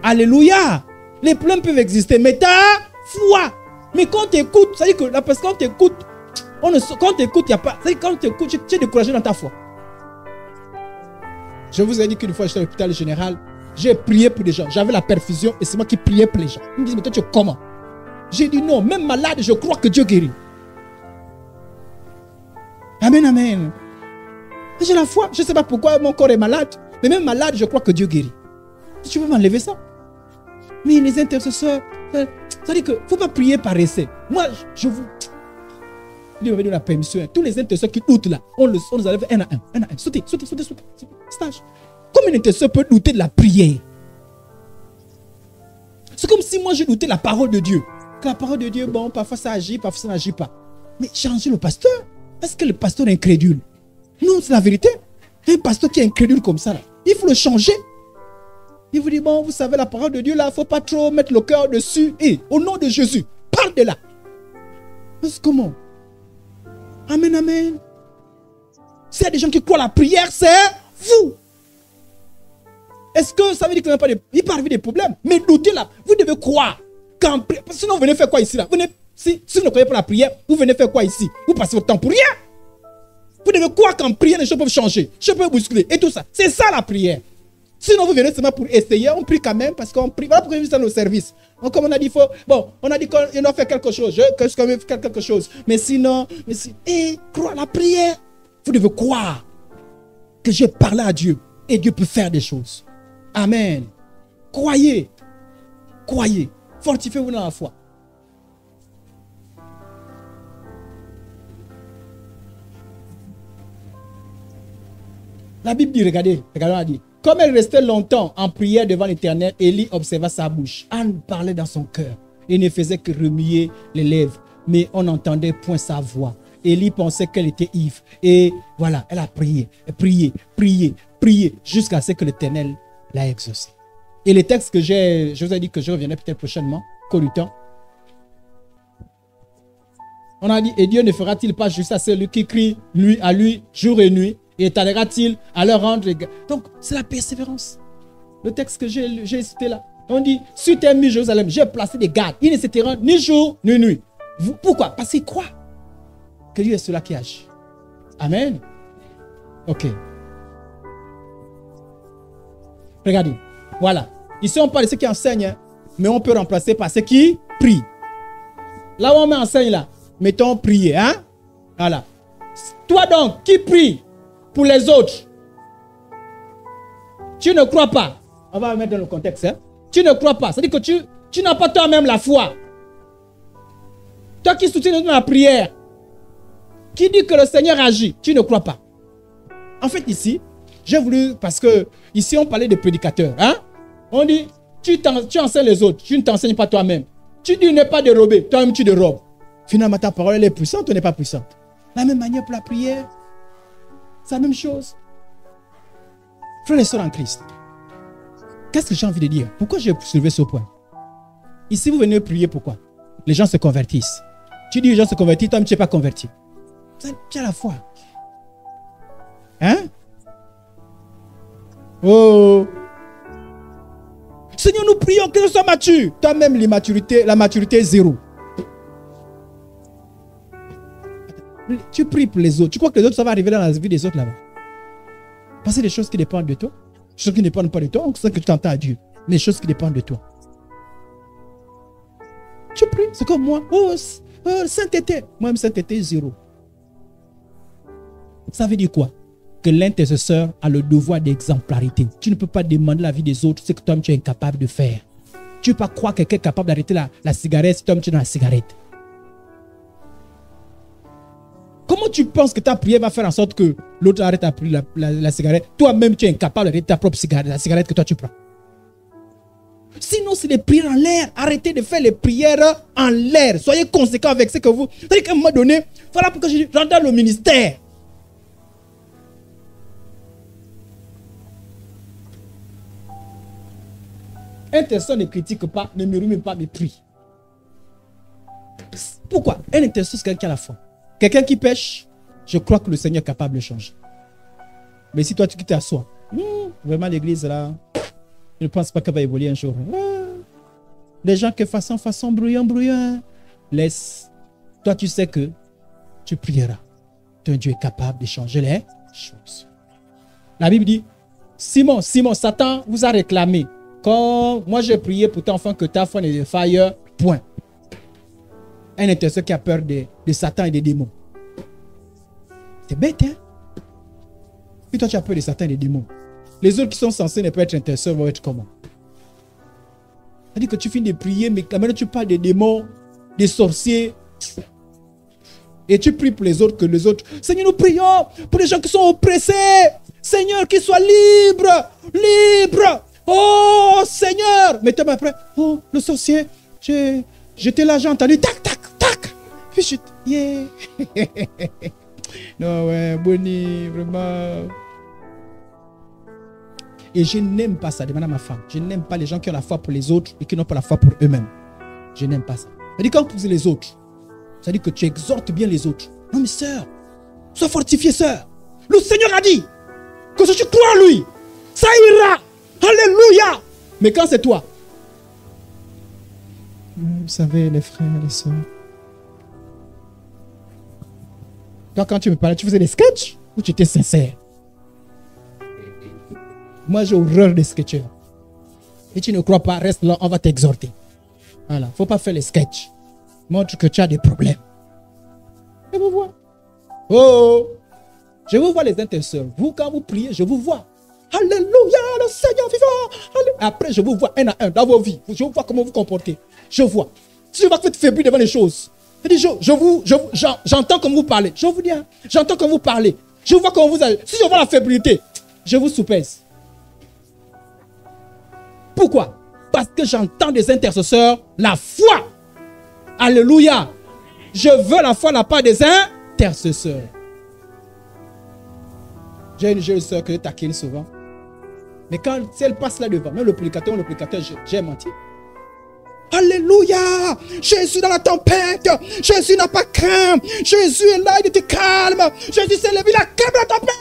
Alléluia. Les problèmes peuvent exister, mais ta foi. Mais quand tu écoutes, ça veut dire que la personne, quand tu écoutes, quand tu écoutes, il n'y a pas, ça veut dire quand tu écoutes, tu es découragé dans ta foi. Je vous ai dit qu'une fois, j'étais à l'hôpital général. J'ai prié pour des gens. J'avais la perfusion et c'est moi qui priais pour les gens. Ils me disent, mais toi, tu es comment? J'ai dit non, même malade, je crois que Dieu guérit. Amen, amen. J'ai la foi. Je ne sais pas pourquoi mon corps est malade, mais même malade, je crois que Dieu guérit. Tu peux m'enlever ça? Mais les intercesseurs, ça veut dire qu'il ne faut pas prier par essai. Moi, je vous... Dieu m'avait donné la permission. Tous les intercesseurs qui doutent là, on nous enlève un à un. Sautez. Stage. Comme un intercesseur peut douter de la prière? C'est comme si moi je doutais de la parole de Dieu. Que la parole de Dieu, bon, parfois ça agit, parfois ça n'agit pas. Mais changer le pasteur? Est-ce que le pasteur est incrédule? Non, c'est la vérité. Un pasteur qui est incrédule comme ça, là, il faut le changer. Il vous dit, bon, vous savez, la parole de Dieu, là, il ne faut pas trop mettre le cœur dessus. Et au nom de Jésus, parle de là. Mais comment? Amen, amen. S'il y a des gens qui croient à la prière, c'est vous. Est-ce que ça veut dire qu'il n'y a pas arriver des problèmes? Mais doutez là, vous devez croire. Sinon, vous venez faire quoi ici là? Si vous ne croyez pas la prière, vous venez faire quoi ici? Vous passez votre temps pour rien. Vous devez croire qu'en prière, les choses peuvent changer. Les choses peuvent bousculer. Et tout ça. C'est ça la prière. Sinon, vous venez seulement pour essayer. On prie quand même parce qu'on prie. Voilà pourquoi nous sommes au service. Donc, comme on a dit, on a dit qu'on doit faire quelque chose. Je dois faire quelque chose. Mais sinon, croire la prière. Vous devez croire que j'ai parlé à Dieu et Dieu peut faire des choses. Amen. Croyez. Croyez. Fortifiez-vous dans la foi. La Bible dit, regardez, on a dit, comme elle restait longtemps en prière devant l'Éternel, Élie observa sa bouche. Anne parlait dans son cœur et ne faisait que remuer les lèvres, mais on n'entendait point sa voix. Élie pensait qu'elle était ivre et voilà, elle a prié, jusqu'à ce que l'Éternel l'a exaucé. Et les textes que je vous ai dit que je reviendrai peut-être prochainement, qu'au du temps. On a dit, et Dieu ne fera-t-il pas juste à celui qui crie à lui jour et nuit, et tardera-t-il à leur rendre égard? Donc, c'est la persévérance. Le texte que j'ai cité là. On dit, sur tes murs, Jérusalem, j'ai placé des gardes. Ils ne s'éteindront ni jour ni nuit. Pourquoi? Parce qu'ils croient que Dieu est celui qui agit. Amen. Ok. Regardez. Voilà. Ici, on parle de ceux qui enseignent, mais on peut remplacer par ceux qui prient. Là où on met enseigne là, mettons prier. Hein? Voilà. Toi donc, qui prie pour les autres, tu ne crois pas. On va mettre dans le contexte. Hein? Tu ne crois pas. C'est-à-dire que tu n'as pas toi-même la foi. Toi qui soutiens dans la prière, qui dit que le Seigneur agit, tu ne crois pas. En fait, ici, j'ai voulu, parce que ici, on parlait de prédicateurs. Hein? On dit, tu enseignes les autres, tu ne t'enseignes pas toi-même. Tu dis ne pas dérober, toi-même tu dérobes. Finalement, ta parole elle est puissante ou n'est pas puissante? La même manière pour la prière. C'est la même chose. Frères et sœurs en Christ, qu'est-ce que j'ai envie de dire? Pourquoi j'ai soulevé ce point? Ici, vous venez prier pourquoi? Les gens se convertissent. Tu dis les gens se convertissent, toi, tu n'es pas converti. Tu as la foi. Hein? Oh! Seigneur, nous prions que nous soyons matures. Toi-même, la maturité est zéro. Tu pries pour les autres. Tu crois que les autres, ça va arriver dans la vie des autres là-bas? Parce que des choses qui dépendent de toi. Des choses qui ne dépendent pas de toi, c'est que tu t'entends à Dieu. Mais des choses qui dépendent de toi. Tu pries, c'est comme moi. Oh, sainteté. Moi-même, sainteté, zéro. Ça veut dire quoi? Que l'intercesseur a le devoir d'exemplarité. Tu ne peux pas demander la vie des autres ce que toi-même tu es incapable de faire. Tu ne peux pas croire que quelqu'un est capable d'arrêter la cigarette si toi-même tu es dans la cigarette. Comment tu penses que ta prière va faire en sorte que l'autre arrête la cigarette? Toi-même tu es incapable d'arrêter ta propre cigarette, la cigarette que toi tu prends. Sinon, c'est des prières en l'air. Arrêtez de faire les prières en l'air. Soyez conséquents avec ce que vous... C'est-à-dire qu'à un moment donné, voilà pourquoi je dis, rentre dans le ministère. Un intercesseur ne critique pas, ne murmure pas, mais prie. Pourquoi? Un intercesseur, c'est quelqu'un qui a la foi. Quelqu'un qui pêche, je crois que le Seigneur est capable de changer. Mais si toi, tu t'assois, vraiment l'église là, je ne pense pas qu'elle va évoluer un jour. Les gens que façon, bruyant, laisse. Toi, tu sais que tu prieras. Ton Dieu est capable de changer les choses. La Bible dit, Simon, Satan vous a réclamé. Quand moi j'ai prié pour ton enfant que ta foi ne défaille, point. Un intercesseur qui a peur de Satan et des démons. C'est bête, hein? Puis toi tu as peur de Satan et des démons. Les autres qui sont censés ne pas être intercesseurs vont être comment? C'est-à-dire que tu finis de prier, mais quand même tu parles des démons, des sorciers. Et tu pries pour les autres que les autres. Seigneur, nous prions pour les gens qui sont oppressés. Seigneur, qu'ils soient libres. Libres. Oh Seigneur. Mais toi après, oh le sorcier, j'étais là, j'ai entendu tac, tac, tac. Puis je yeah. Non, ouais, Bonnie, vraiment. Et je n'aime pas ça, demande à ma femme. Je n'aime pas les gens qui ont la foi pour les autres et qui n'ont pas la foi pour eux-mêmes. Je n'aime pas ça. C'est-à-dire quand vous les autres, c'est-à-dire que tu exhortes bien les autres. Non mais sœur, sois fortifiée sœur. Le Seigneur a dit que si tu crois en lui, ça ira. Alléluia. Mais quand c'est toi, vous savez les frères et les sœurs. Toi quand tu me parlais, tu faisais des sketchs ou tu étais sincère? Moi, j'ai horreur des sketchers. Et tu ne crois pas, reste là, on va t'exhorter. Voilà, il ne faut pas faire les sketchs. Montre que tu as des problèmes. Je vous vois. Oh, je vous vois les intercesseurs. Vous, quand vous priez, je vous vois. Alléluia, le Seigneur vivant. Alléluia. Après, je vous vois un à un dans vos vies. Je vous vois comment vous comportez. Je vois. Si je vois que vous êtes faibli devant les choses, j'entends comment vous parlez. Je vous dis, hein, j'entends comment vous parlez. Je vois comment vous allez. Si je vois la faiblité, je vous soupèse. Pourquoi? Parce que j'entends des intercesseurs la foi. Alléluia. Je veux la foi de la part des intercesseurs. J'ai une jeune soeur que je taquine souvent. Mais si elle passe là devant, même le prédicateur, j'ai menti. Alléluia. Jésus dans la tempête. Jésus n'a pas craint. Jésus est là, il était calme. Jésus s'est levé, il a calmé la tempête.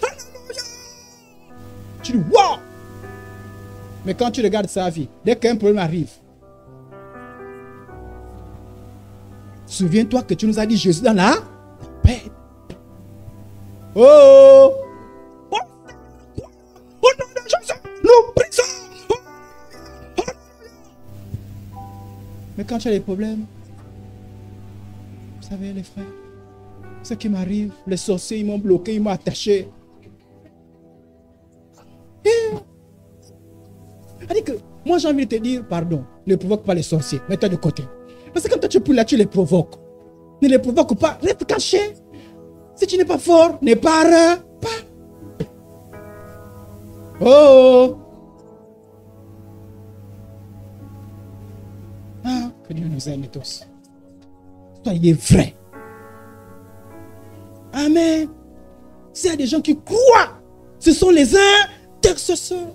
Alléluia. Tu dis, wow. Mais quand tu regardes sa vie, dès qu'un problème arrive, souviens-toi que tu nous as dit Jésus dans la paix. Oh! Au nom de Jésus, nous prions. Mais quand tu as des problèmes, vous savez les frères, ce qui m'arrive, les sorciers ils m'ont bloqué, ils m'ont attaché. C'est-à-dire que moi j'ai envie de te dire, pardon, ne provoque pas les sorciers, mets-toi de côté. Parce que quand toi tu pries là, tu les provoques. Ne les provoque pas, reste caché. Si tu n'es pas fort, ne pars pas. Oh! Ah, que Dieu nous aime tous. Soyez vrais. Amen. S'il y a des gens qui croient, ce sont les intercesseurs.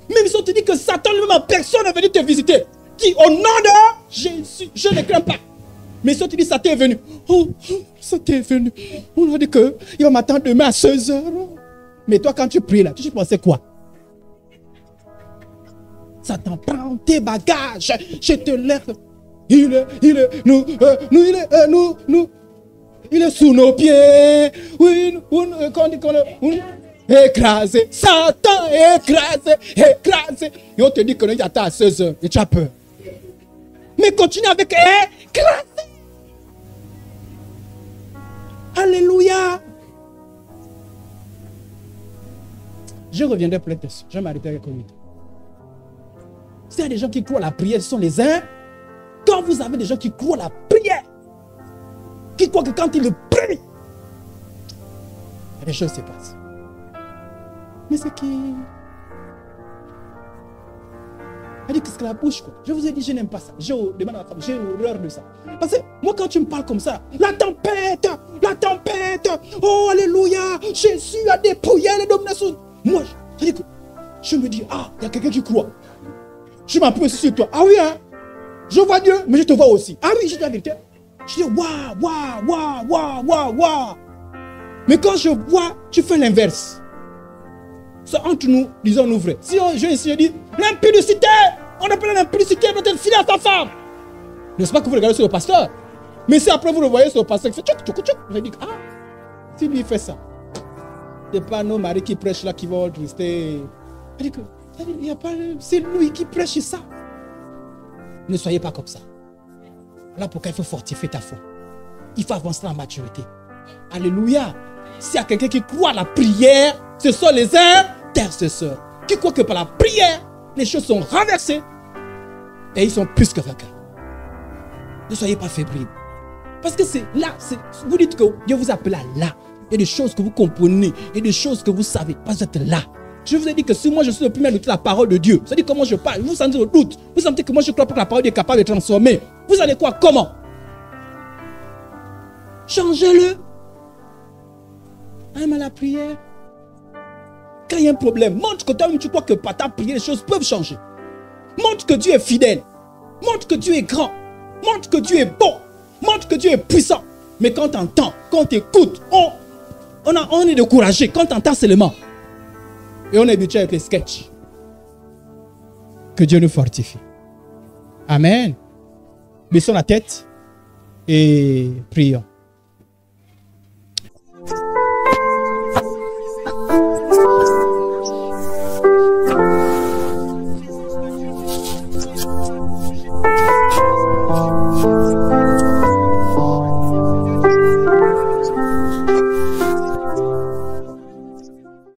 Même si on te dit que Satan lui-même en personne est venu te visiter. dit au nom de Jésus, je ne crains pas. Mais si tu dis ça t'est venu, oh, ça t'est venu. On a dit qu'il va m'attendre demain à 16h. Mais toi, quand tu pries là, tu pensais quoi? Ça t'en prend tes bagages. Je te laisse. Il est sous nos pieds. Oui, écrasé. Satan, écrasé. Et on te dit que il attend à 16h. Et tu as peur. Mais continue avec écrasé. Alléluia. Je reviendrai peut-être. Je m'arrêterai avec lui. S'il y a des gens qui croient à la prière, ce sont les uns. Quand vous avez des gens qui croient à la prière, qui croient que quand ils le prient, les choses se passent. Mais c'est qui? Elle dit que c'est la bouche, quoi. Je vous ai dit, je n'aime pas ça. Je demande à ma femme, j'ai horreur de ça. Parce que moi, quand tu me parles comme ça, la tempête, oh, alléluia, Jésus a dépouillé les dominations. Moi, je me dis, ah, il y a quelqu'un qui croit. Je m'appuie aussi sur toi. Ah oui, hein? Je vois Dieu, mais je te vois aussi. Ah oui, je dis la vérité. Je dis, waouh. Mais quand je vois, tu fais l'inverse. Ça, entre nous, disons-nous vrai. Si je dis, l'impudicité, on appelle l'impudicité, peut-être filer à ta femme. N'est-ce pas que vous regardez sur le pasteur? Mais si après vous le voyez sur le pasteur, il fait tchouk, vous dites, ah, si lui fait ça, ce n'est pas nos maris qui prêchent là qui vont rester. C'est lui qui prêche ça. Ne soyez pas comme ça. Là, pourquoi il faut fortifier ta foi? Il faut avancer en maturité. Alléluia. S'il y a quelqu'un qui croit à la prière, ce sont les intercesseurs. Qui croient que par la prière, les choses sont renversées et ils sont plus que vainqueurs. Ne soyez pas fébriles. Parce que c'est là, vous dites que Dieu vous appelle à là. Il y a des choses que vous comprenez, il y a des choses que vous savez, pas être là. Je vous ai dit que si moi je suis le premier à noter la parole de Dieu, c'est-à-dire comment je parle, vous sentez le doute, vous sentez que moi je crois que la parole est capable de transformer. Vous allez quoi? Comment? Changez-le. Aime à la prière. Quand il y a un problème, montre que toi-même tu crois que par ta prière les choses peuvent changer. Montre que Dieu est fidèle. Montre que Dieu est grand. Montre que Dieu est bon. Montre que Dieu est puissant. Mais quand tu entends, quand tu écoutes, on est découragé. Quand tu entends seulement. Et on est habitué avec les sketchs. Que Dieu nous fortifie. Amen. Baissons la tête et prions.